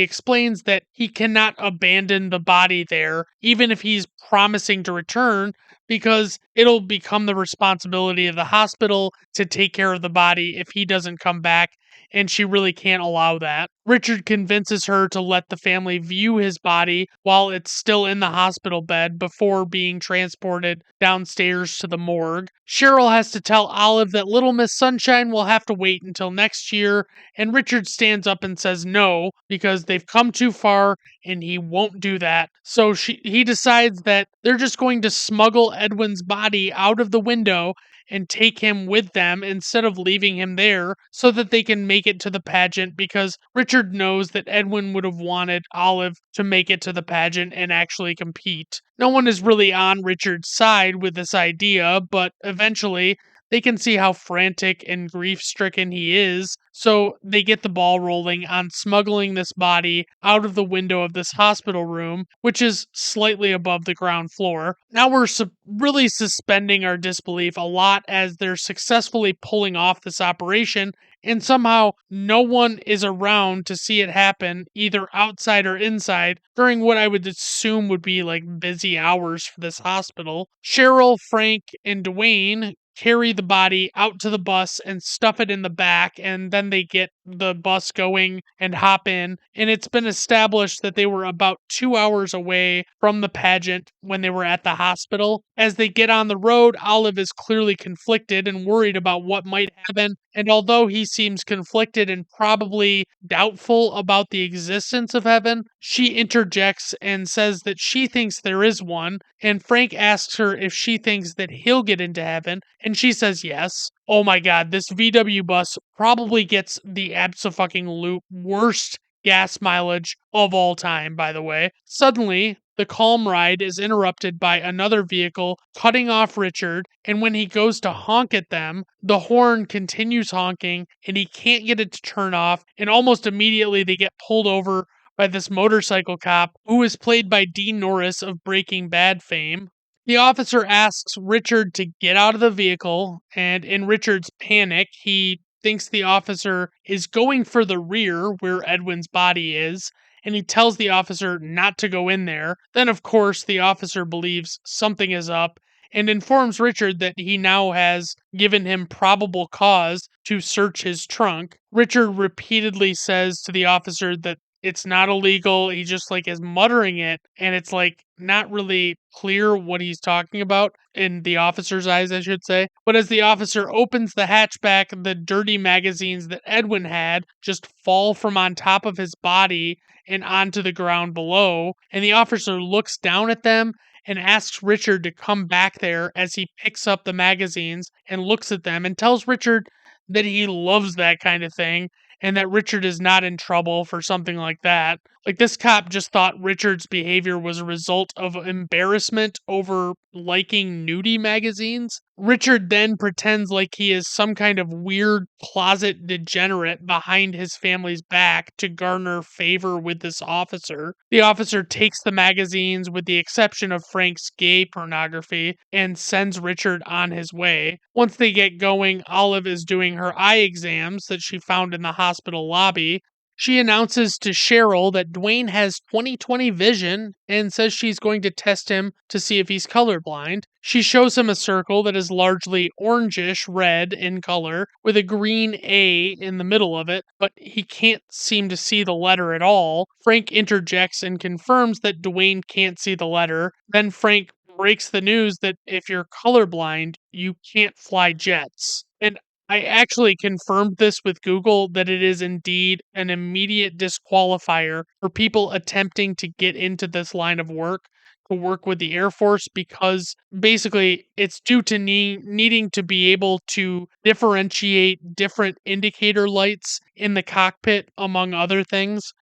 explains that he cannot abandon the body there, even if he's promising to return, because it'll become the responsibility of the hospital to take care of the body if he doesn't come back, and she really can't allow that. Richard convinces her to let the family view his body while it's still in the hospital bed before being transported downstairs to the morgue. Cheryl has to tell Olive that Little Miss Sunshine will have to wait until next year, and Richard stands up and says no, because they've come too far and he won't do that. So he decides that they're just going to smuggle Edwin's body out of the window and take him with them instead of leaving him there so that they can make it to the pageant, because Richard knows that Edwin would have wanted Olive to make it to the pageant and actually compete. No one is really on Richard's side with this idea, but eventually they can see how frantic and grief-stricken he is, so they get the ball rolling on smuggling this body out of the window of this hospital room, which is slightly above the ground floor. Now we're really suspending our disbelief a lot as they're successfully pulling off this operation, and somehow no one is around to see it happen, either outside or inside, during what I would assume would be like busy hours for this hospital. Cheryl, Frank, and Dwayne carry the body out to the bus and stuff it in the back, and then they get the bus going and hop in. And it's been established that they were about 2 hours away from the pageant when they were at the hospital. As they get on the road, Olive is clearly conflicted and worried about what might happen. And although he seems conflicted and probably doubtful about the existence of heaven, she interjects and says that she thinks there is one, and Frank asks her if she thinks that he'll get into heaven, and she says yes. Oh my god, this VW bus probably gets the abso-fucking-loop worst gas mileage of all time, by the way. Suddenly, the calm ride is interrupted by another vehicle cutting off Richard, and when he goes to honk at them, the horn continues honking and he can't get it to turn off, and almost immediately they get pulled over by this motorcycle cop who is played by Dean Norris of Breaking Bad fame. The officer asks Richard to get out of the vehicle, and in Richard's panic, he thinks the officer is going for the rear where Edwin's body is, and he tells the officer not to go in there. Then, of course, the officer believes something is up and informs Richard that he now has given him probable cause to search his trunk. Richard repeatedly says to the officer that it's not illegal. He just like is muttering it, and it's like not really clear what he's talking about in the officer's eyes, I should say. But as the officer opens the hatchback, the dirty magazines that Edwin had just fall from on top of his body and onto the ground below. And the officer looks down at them and asks Richard to come back there as he picks up the magazines and looks at them and tells Richard that he loves that kind of thing and that Richard is not in trouble for something like that. Like, this cop just thought Richard's behavior was a result of embarrassment over liking nudie magazines. Richard then pretends like he is some kind of weird closet degenerate behind his family's back to garner favor with this officer. The officer takes the magazines, with the exception of Frank's gay pornography, and sends Richard on his way. Once they get going, Olive is doing her eye exams that she found in the hospital lobby. She announces to Cheryl that Dwayne has 20/20 vision and says she's going to test him to see if he's colorblind. She shows him a circle that is largely orangish red in color with a green A in the middle of it, but he can't seem to see the letter at all. Frank interjects and confirms that Dwayne can't see the letter. Then Frank breaks the news that if you're colorblind, you can't fly jets. And I actually confirmed this with Google that it is indeed an immediate disqualifier for people attempting to get into this line of work to work with the Air Force, because basically it's due to needing to be able to differentiate different indicator lights in the cockpit, among other things.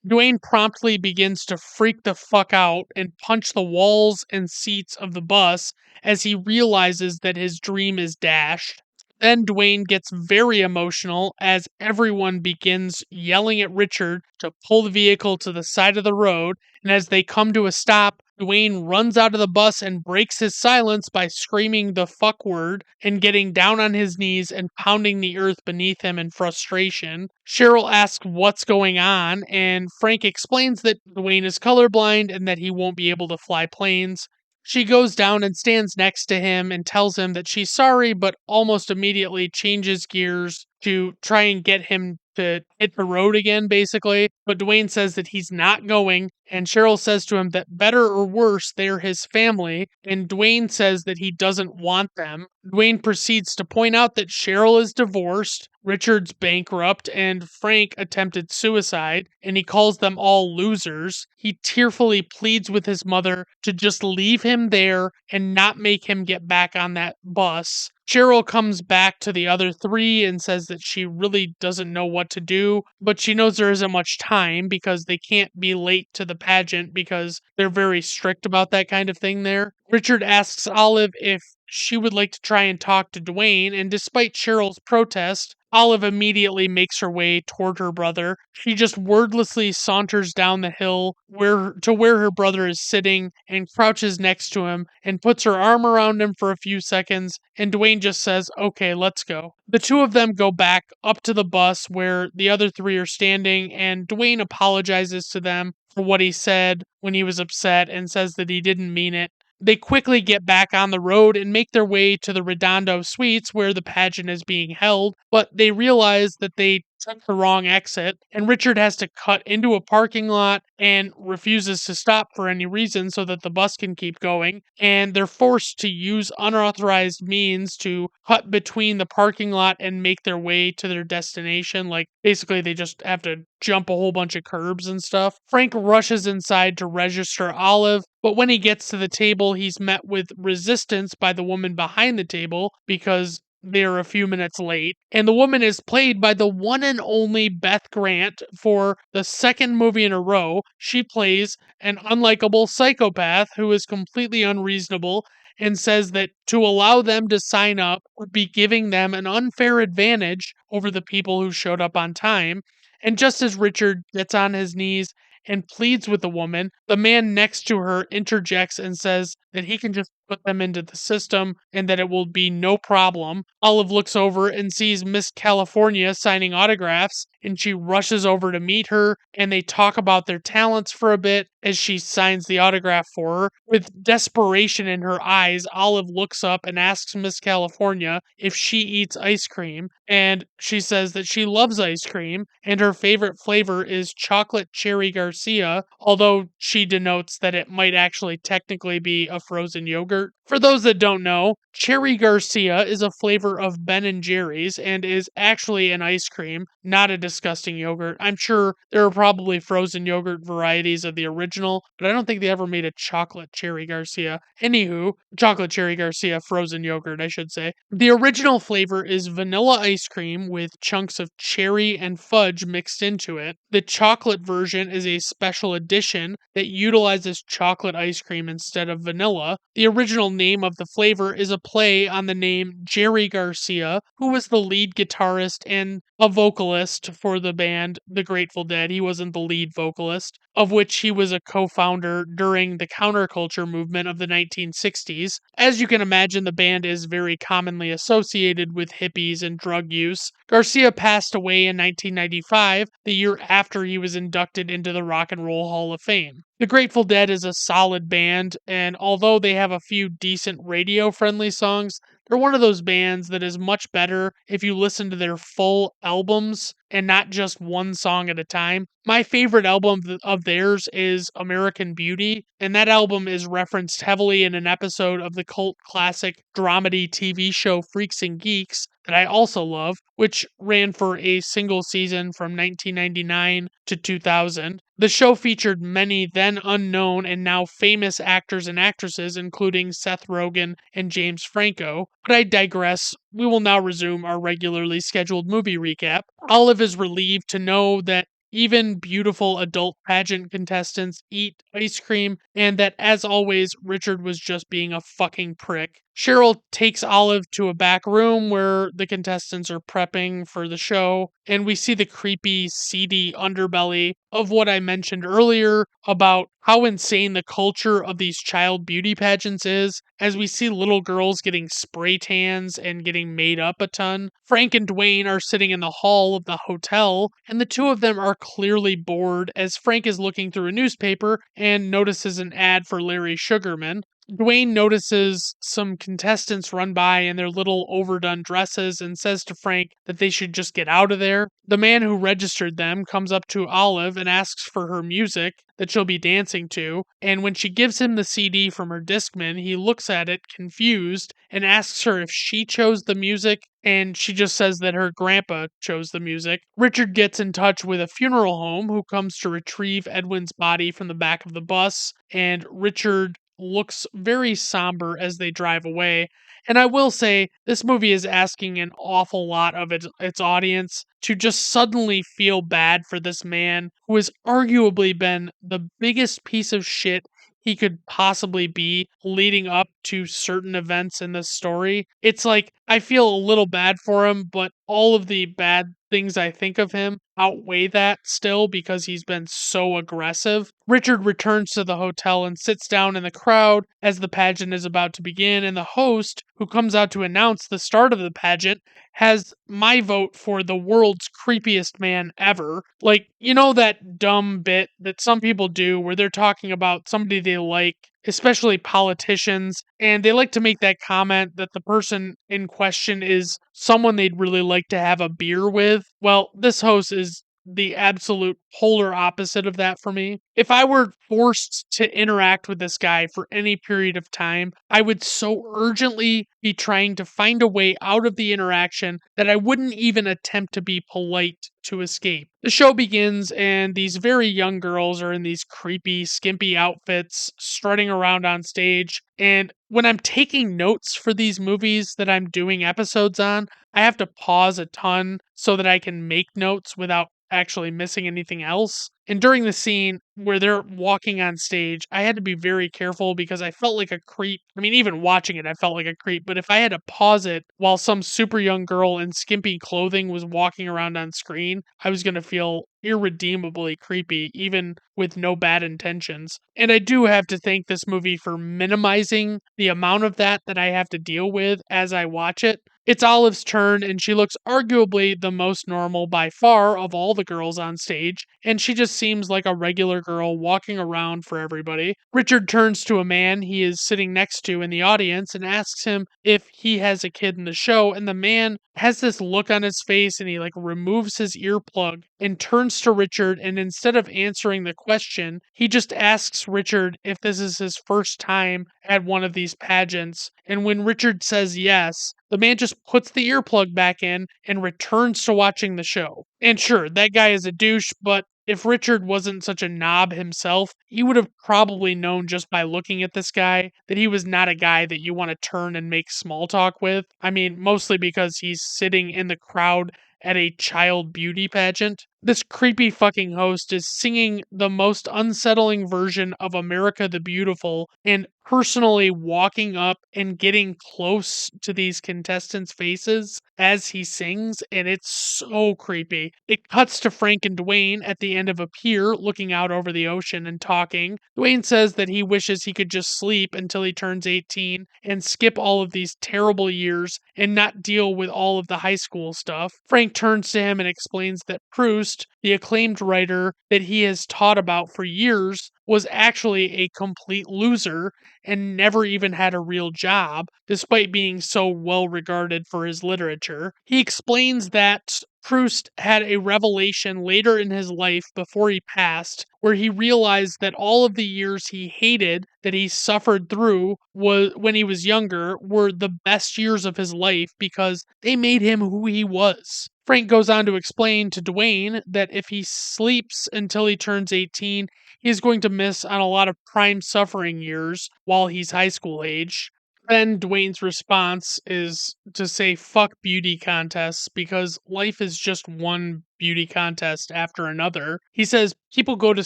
Dwayne promptly begins to freak the fuck out and punch the walls and seats of the bus as he realizes that his dream is dashed. Then Dwayne gets very emotional as everyone begins yelling at Richard to pull the vehicle to the side of the road, and as they come to a stop, Dwayne runs out of the bus and breaks his silence by screaming the fuck word and getting down on his knees and pounding the earth beneath him in frustration. Cheryl asks what's going on, and Frank explains that Dwayne is colorblind and that he won't be able to fly planes. She goes down and stands next to him and tells him that she's sorry, but almost immediately changes gears to try and get him to hit the road again, basically. But Dwayne says that he's not going, and Cheryl says to him that better or worse, they're his family, and Dwayne says that he doesn't want them. Dwayne proceeds to point out that Cheryl is divorced, Richard's bankrupt, and Frank attempted suicide, and he calls them all losers. He tearfully pleads with his mother to just leave him there and not make him get back on that bus. Cheryl comes back to the other three and says that she really doesn't know what to do, but she knows there isn't much time because they can't be late to the pageant because they're very strict about that kind of thing there. Richard asks Olive if she would like to try and talk to Dwayne, and despite Cheryl's protest, Olive immediately makes her way toward her brother. She just wordlessly saunters down the hill where her brother is sitting and crouches next to him and puts her arm around him for a few seconds, and Dwayne just says, "Okay, let's go." The two of them go back up to the bus where the other three are standing, and Dwayne apologizes to them for what he said when he was upset and says that he didn't mean it. They quickly get back on the road and make their way to the Redondo Suites where the pageant is being held, but they realize that they took the wrong exit, and Richard has to cut into a parking lot and refuses to stop for any reason so that the bus can keep going, and they're forced to use unauthorized means to cut between the parking lot and make their way to their destination. Like, basically, they just have to jump a whole bunch of curbs and stuff. Frank rushes inside to register Olive, but when he gets to the table, he's met with resistance by the woman behind the table because they're a few minutes late. And the woman is played by the one and only Beth Grant for the second movie in a row. She plays an unlikable psychopath who is completely unreasonable and says that to allow them to sign up would be giving them an unfair advantage over the people who showed up on time. And just as Richard gets on his knees and pleads with the woman, the man next to her interjects and says that he can just put them into the system and that it will be no problem. Olive looks over and sees Miss California signing autographs, and she rushes over to meet her, and they talk about their talents for a bit as she signs the autograph for her. With desperation in her eyes, Olive looks up and asks Miss California if she eats ice cream, and she says that she loves ice cream, and her favorite flavor is chocolate cherry Garcia, although she denotes that it might actually technically be a frozen yogurt. For those that don't know, Cherry Garcia is a flavor of Ben and Jerry's and is actually an ice cream, not a disgusting yogurt. I'm sure there are probably frozen yogurt varieties of the original, but I don't think they ever made a chocolate Cherry Garcia. Anywho, chocolate Cherry Garcia frozen yogurt, I should say. The original flavor is vanilla ice cream with chunks of cherry and fudge mixed into it. The chocolate version is a special edition that utilizes chocolate ice cream instead of vanilla. The original name of the flavor is a play on the name Jerry Garcia, who was the lead guitarist and a vocalist for the band The Grateful Dead. He wasn't the lead vocalist, of which he was a co founder during the counterculture movement of the 1960s. As you can imagine, the band is very commonly associated with hippies and drug use. Garcia passed away in 1995, the year after he was inducted into the Rock and Roll Hall of Fame. The Grateful Dead is a solid band, and although they have a few decent radio friendly songs, they're one of those bands that is much better if you listen to their full albums and not just one song at a time. My favorite album of theirs is American Beauty, and that album is referenced heavily in an episode of the cult classic dramedy TV show Freaks and Geeks that I also love, which ran for a single season from 1999 to 2000. The show featured many then unknown and now famous actors and actresses, including Seth Rogen and James Franco. But I digress. We will now resume our regularly scheduled movie recap. Olive is relieved to know that even beautiful adult pageant contestants eat ice cream, and that, as always, Richard was just being a fucking prick. Cheryl takes Olive to a back room where the contestants are prepping for the show, and we see the creepy, seedy underbelly of what I mentioned earlier about how insane the culture of these child beauty pageants is, as we see little girls getting spray tans and getting made up a ton. Frank and Dwayne are sitting in the hall of the hotel, and the two of them are clearly bored as Frank is looking through a newspaper and notices an ad for Larry Sugarman. Dwayne notices some contestants run by in their little overdone dresses and says to Frank that they should just get out of there. The man who registered them comes up to Olive and asks for her music that she'll be dancing to, and when she gives him the CD from her Discman, he looks at it confused and asks her if she chose the music, and she just says that her grandpa chose the music. Richard gets in touch with a funeral home who comes to retrieve Edwin's body from the back of the bus, and Richard looks very somber as they drive away. And I will say, this movie is asking an awful lot of its audience to just suddenly feel bad for this man who has arguably been the biggest piece of shit he could possibly be leading up to certain events in this story. It's like, I feel a little bad for him, but all of the bad things I think of him outweigh that still because he's been so aggressive. Richard returns to the hotel and sits down in the crowd as the pageant is about to begin, and the host, who comes out to announce the start of the pageant, has my vote for the world's creepiest man ever. Like, you know that dumb bit that some people do where they're talking about somebody they like, especially politicians, and they like to make that comment that the person in question is someone they'd really like to have a beer with? Well, this host is the absolute polar opposite of that for me. If I were forced to interact with this guy for any period of time, I would so urgently be trying to find a way out of the interaction that I wouldn't even attempt to be polite to escape. The show begins, and these very young girls are in these creepy, skimpy outfits, strutting around on stage. And when I'm taking notes for these movies that I'm doing episodes on, I have to pause a ton so that I can make notes without actually missing anything else. And during the scene where they're walking on stage, I had to be very careful because I felt like a creep. I mean, even watching it, I felt like a creep. But if I had to pause it while some super young girl in skimpy clothing was walking around on screen, I was going to feel irredeemably creepy, even with no bad intentions. And I do have to thank this movie for minimizing the amount of that I have to deal with as I watch it. It's Olive's turn, and she looks arguably the most normal by far of all the girls on stage, and she just seems like a regular girl walking around for everybody. Richard turns to a man he is sitting next to in the audience and asks him if he has a kid in the show, and the man has this look on his face and he like removes his earplug and turns to Richard, and instead of answering the question, he just asks Richard if this is his first time at one of these pageants. And when Richard says yes, the man just puts the earplug back in and returns to watching the show. And sure, that guy is a douche, but if Richard wasn't such a knob himself, he would have probably known just by looking at this guy that he was not a guy that you want to turn and make small talk with. I mean, mostly because he's sitting in the crowd at a child beauty pageant. This creepy fucking host is singing the most unsettling version of America the Beautiful and personally walking up and getting close to these contestants' faces as he sings, and it's so creepy. It cuts to Frank and Dwayne at the end of a pier looking out over the ocean and talking. Dwayne says that he wishes he could just sleep until he turns 18 and skip all of these terrible years and not deal with all of the high school stuff. Frank turns to him and explains that Proust, the acclaimed writer that he has taught about for years, was actually a complete loser and never even had a real job, despite being so well regarded for his literature. He explains that Proust had a revelation later in his life before he passed, where he realized that all of the years he hated that he suffered through was when he was younger were the best years of his life because they made him who he was. Frank goes on to explain to Dwayne that if he sleeps until he turns 18, he is going to miss on a lot of prime suffering years while he's high school age. Then Dwayne's response is to say fuck beauty contests because life is just one beauty contest after another. He says people go to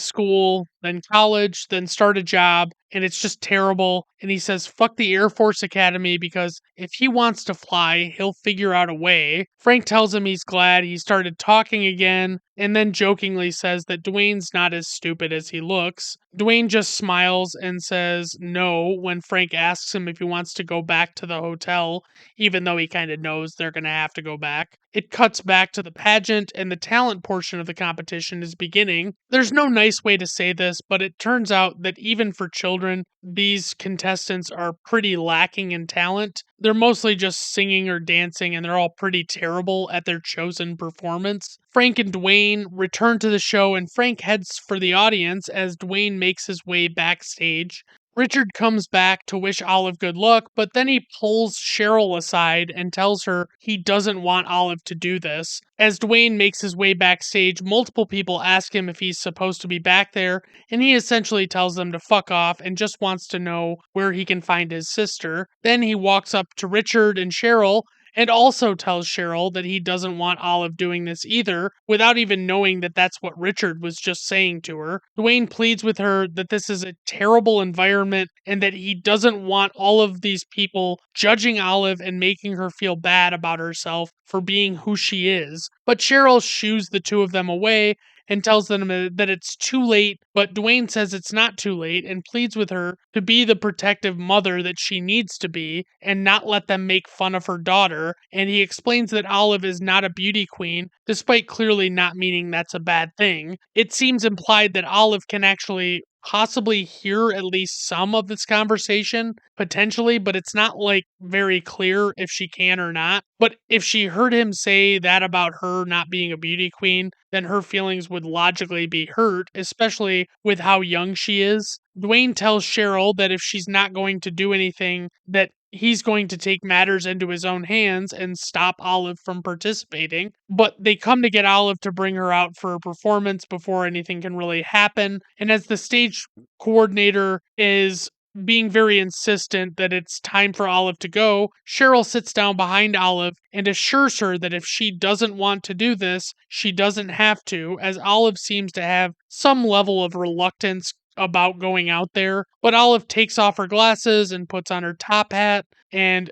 school, then college, then start a job, and it's just terrible. And he says fuck the Air Force Academy because if he wants to fly, he'll figure out a way. Frank tells him he's glad he started talking again, and then jokingly says that Dwayne's not as stupid as he looks. Dwayne just smiles and says no when Frank asks him if he wants to go back to the hotel, even though he kind of knows they're going to have to go back. It cuts back to the pageant, and the talent portion of the competition is beginning. There's no nice way to say this, but it turns out that even for children, these contestants are pretty lacking in talent. They're mostly just singing or dancing, and they're all pretty terrible at their chosen performance. Frank and Dwayne return to the show, and Frank heads for the audience as Dwayne makes his way backstage. Richard comes back to wish Olive good luck, but then he pulls Cheryl aside and tells her he doesn't want Olive to do this. As Dwayne makes his way backstage, multiple people ask him if he's supposed to be back there, and he essentially tells them to fuck off and just wants to know where he can find his sister. Then he walks up to Richard and Cheryl and also tells Cheryl that he doesn't want Olive doing this either, without even knowing that that's what Richard was just saying to her. Dwayne pleads with her that this is a terrible environment and that he doesn't want all of these people judging Olive and making her feel bad about herself for being who she is. But Cheryl shoos the two of them away and tells them that it's too late, but Dwayne says it's not too late and pleads with her to be the protective mother that she needs to be and not let them make fun of her daughter. And he explains that Olive is not a beauty queen, despite clearly not meaning that's a bad thing. It seems implied that Olive can actually possibly hear at least some of this conversation, potentially, but it's not like very clear if she can or not. But if she heard him say that about her not being a beauty queen, then her feelings would logically be hurt, especially with how young she is. Dwayne tells Cheryl that if she's not going to do anything, that he's going to take matters into his own hands and stop Olive from participating. But they come to get Olive to bring her out for a performance before anything can really happen. And as the stage coordinator is being very insistent that it's time for Olive to go, Cheryl sits down behind Olive and assures her that if she doesn't want to do this, she doesn't have to, as Olive seems to have some level of reluctance about going out there. But Olive takes off her glasses and puts on her top hat and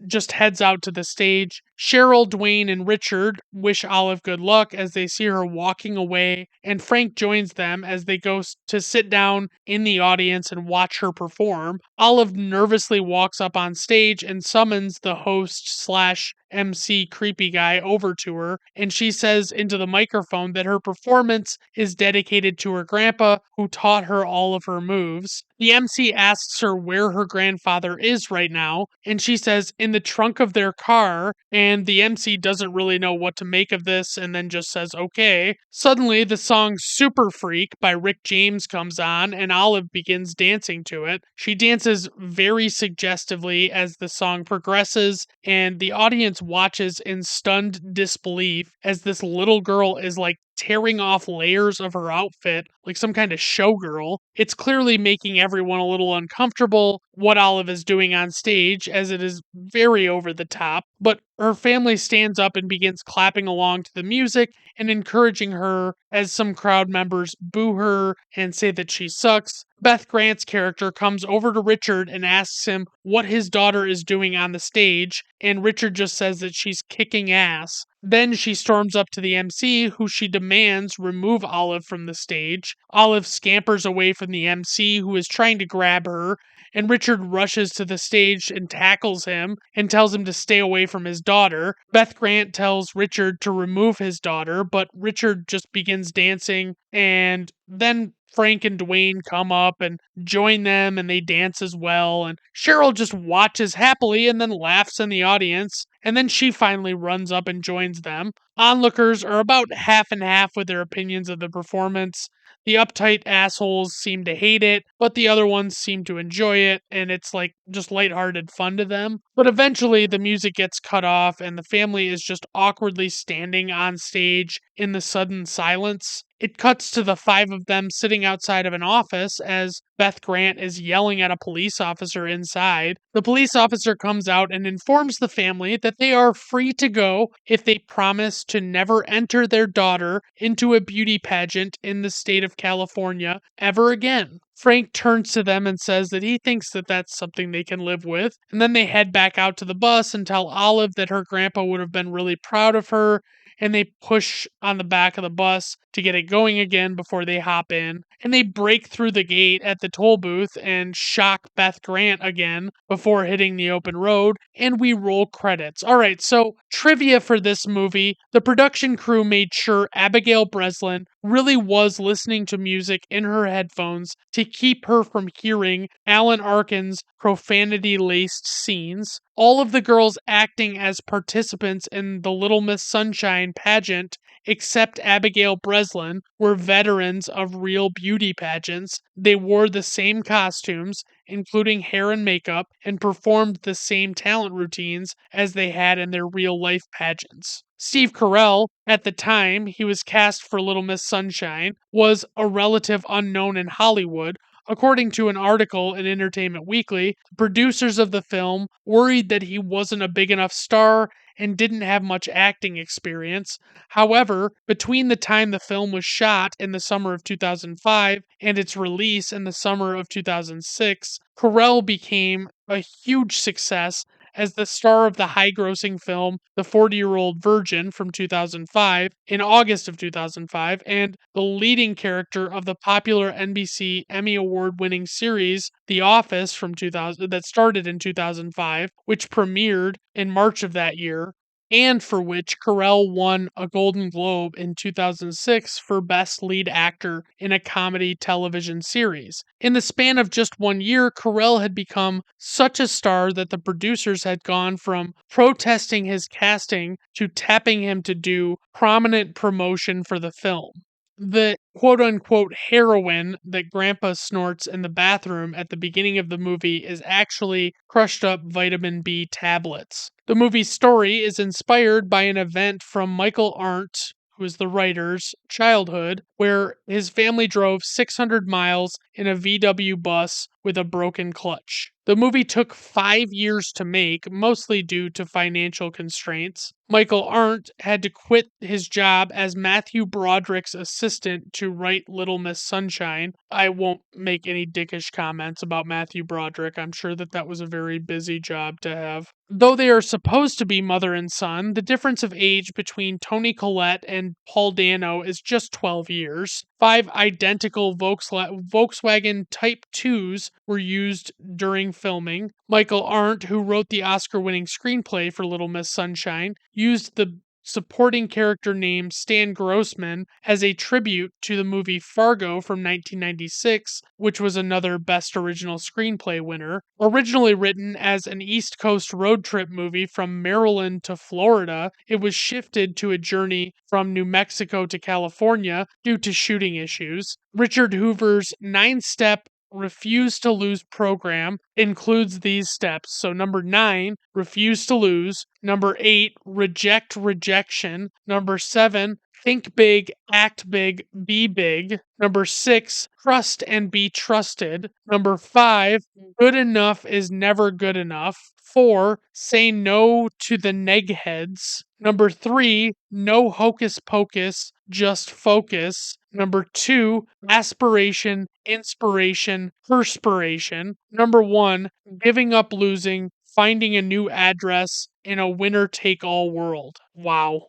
just heads out to the stage. Cheryl, Dwayne, and Richard wish Olive good luck as they see her walking away, and Frank joins them as they go to sit down in the audience and watch her perform. Olive nervously walks up on stage and summons the host slash MC creepy guy over to her, and she says into the microphone that her performance is dedicated to her grandpa who taught her all of her moves. The MC asks her where her grandfather is right now, and she says in the trunk of their car, and the MC doesn't really know what to make of this and then just says okay. Suddenly, the song Super Freak by Rick James comes on, and Olive begins dancing to it. She dances very suggestively as the song progresses, and the audience watches in stunned disbelief as this little girl is like tearing off layers of her outfit like some kind of showgirl. It's clearly making everyone a little uncomfortable what Olive is doing on stage, as it is very over the top. But her family stands up and begins clapping along to the music and encouraging her as some crowd members boo her and say that she sucks. Beth Grant's character comes over to Richard and asks him what his daughter is doing on the stage, and Richard just says that she's kicking ass. Then she storms up to the MC, who she demands remove Olive from the stage. Olive scampers away from the MC, who is trying to grab her, and Richard rushes to the stage and tackles him and tells him to stay away from his daughter. Beth Grant tells Richard to remove his daughter, but Richard just begins dancing, and then Frank and Dwayne come up and join them and they dance as well. And Cheryl just watches happily and then laughs in the audience. And then she finally runs up and joins them. Onlookers are about half and half with their opinions of the performance. The uptight assholes seem to hate it, but the other ones seem to enjoy it, and it's like just lighthearted fun to them. But eventually, the music gets cut off, and the family is just awkwardly standing on stage in the sudden silence. It cuts to the five of them sitting outside of an office as Beth Grant is yelling at a police officer inside. The police officer comes out and informs the family that they are free to go if they promise to never enter their daughter into a beauty pageant in the state of California ever again. Frank turns to them and says that he thinks that that's something they can live with, and then they head back out to the bus and tell Olive that her grandpa would have been really proud of her, and they push on the back of the bus to get it going again before they hop in. And they break through the gate at the toll booth and shock Beth Grant again before hitting the open road, and we roll credits. All right, so trivia for this movie: the production crew made sure Abigail Breslin really was listening to music in her headphones to keep her from hearing Alan Arkin's profanity laced scenes. All of the girls acting as participants in the Little Miss Sunshine pageant, except Abigail Breslin, were veterans of real beauty pageants. They wore the same costumes, including hair and makeup, and performed the same talent routines as they had in their real life pageants. Steve Carell, at the time he was cast for Little Miss Sunshine, was a relative unknown in Hollywood. According to an article in Entertainment Weekly, the producers of the film worried that he wasn't a big enough star and didn't have much acting experience. However, between the time the film was shot in the summer of 2005 and its release in the summer of 2006, Carell became a huge success as the star of the high grossing film The 40-Year-Old Virgin from 2005 in August of 2005, and the leading character of the popular NBC Emmy Award winning series The Office from 2000 that started in 2005, which premiered in March of that year. and for which Carell won a Golden Globe in 2006 for Best Lead Actor in a Comedy Television Series. In the span of just 1 year, Carell had become such a star that the producers had gone from protesting his casting to tapping him to do prominent promotion for the film. The quote unquote heroin that Grandpa snorts in the bathroom at the beginning of the movie is actually crushed up vitamin B tablets. The movie's story is inspired by an event from Michael Arndt, who is the writer's childhood, where his family drove 600 miles in a VW bus with a broken clutch. The movie took 5 years to make, mostly due to financial constraints. Michael Arndt had to quit his job as Matthew Broderick's assistant to write Little Miss Sunshine. I won't make any dickish comments about Matthew Broderick. I'm sure that was a very busy job to have. Though they are supposed to be mother and son, the difference of age between Toni Collette and Paul Dano is just 12 years. 5 identical Volkswagen Type 2s were used during filming. Michael Arndt, who wrote the Oscar-winning screenplay for Little Miss Sunshine, used the supporting character named Stan Grossman as a tribute to the movie Fargo from 1996, which was another Best Original Screenplay winner. Originally written as an East Coast road trip movie from Maryland to Florida, it was shifted to a journey from New Mexico to California due to shooting issues. Richard Hoover's 9-step refuse to lose program includes these steps. So number 9, refuse to lose. Number 8, reject rejection. Number 7, think big, act big, be big. Number 6, trust and be trusted. Number 5, good enough is never good enough. 4, say no to the negheads. Number 3, no hocus pocus, just focus. Number 2, aspiration, inspiration, perspiration. Number 1, giving up losing, finding a new address in a winner take all world. Wow.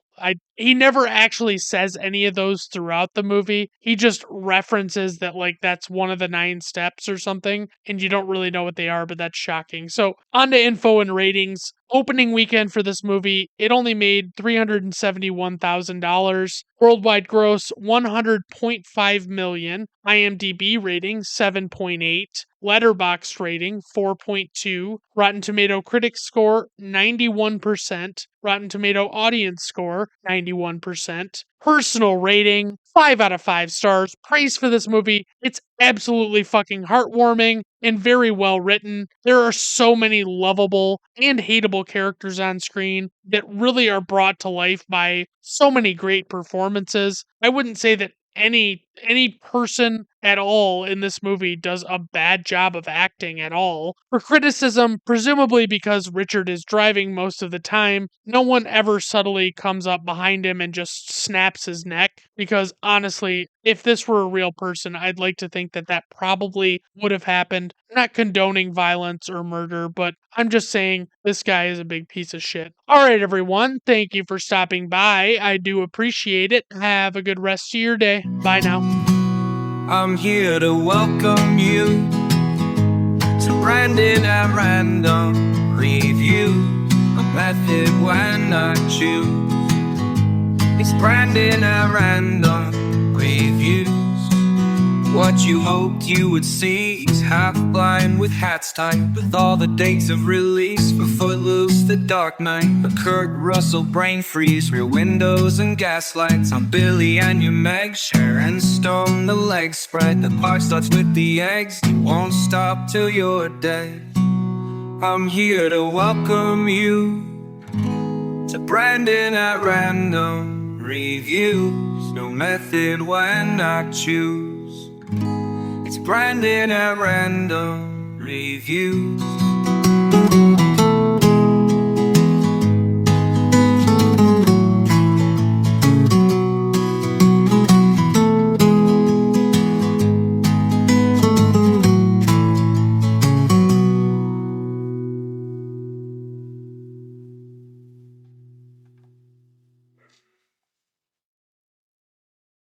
He never actually says any of those throughout the movie. He just references that like that's one of the 9 steps or something, and you don't really know what they are, but that's shocking. So on to info and ratings. Opening weekend for this movie, it only made $371,000. Worldwide gross $100.5 million. IMDb rating 7.8. Letterboxd rating 4.2. Rotten Tomato critics score 91%. Rotten Tomato audience score 91%. Personal rating 5 out of 5 stars. Praise for this movie. It's absolutely fucking heartwarming and very well written. There are so many lovable and hateable characters on screen that really are brought to life by so many great performances. I wouldn't say that any person at all in this movie does a bad job of acting at all. For criticism, presumably because Richard is driving most of the time, no one ever subtly comes up behind him and just snaps his neck, because honestly, if this were a real person, I'd like to think that probably would have happened. Not condoning violence or murder, but I'm just saying this guy is a big piece of shit. Alright, everyone, thank you for stopping by. I do appreciate it. Have a good rest of your day. Bye now. I'm here to welcome you to Brandon at Random Review, a method when I choose. It's Brandon at Random Reviews. What you hoped you would see is half blind with hats tied, with all the dates of release for Footloose, The Dark Knight, a Kurt Russell brain freeze, Rear Windows and Gaslights. I'm Billy and your Meg, Sharon Stone, the leg spread. The part starts with the eggs, you won't stop till you're dead. I'm here to welcome you to Brandon at Random Reviews. No method when I choose. It's Brandon at Random Reviews.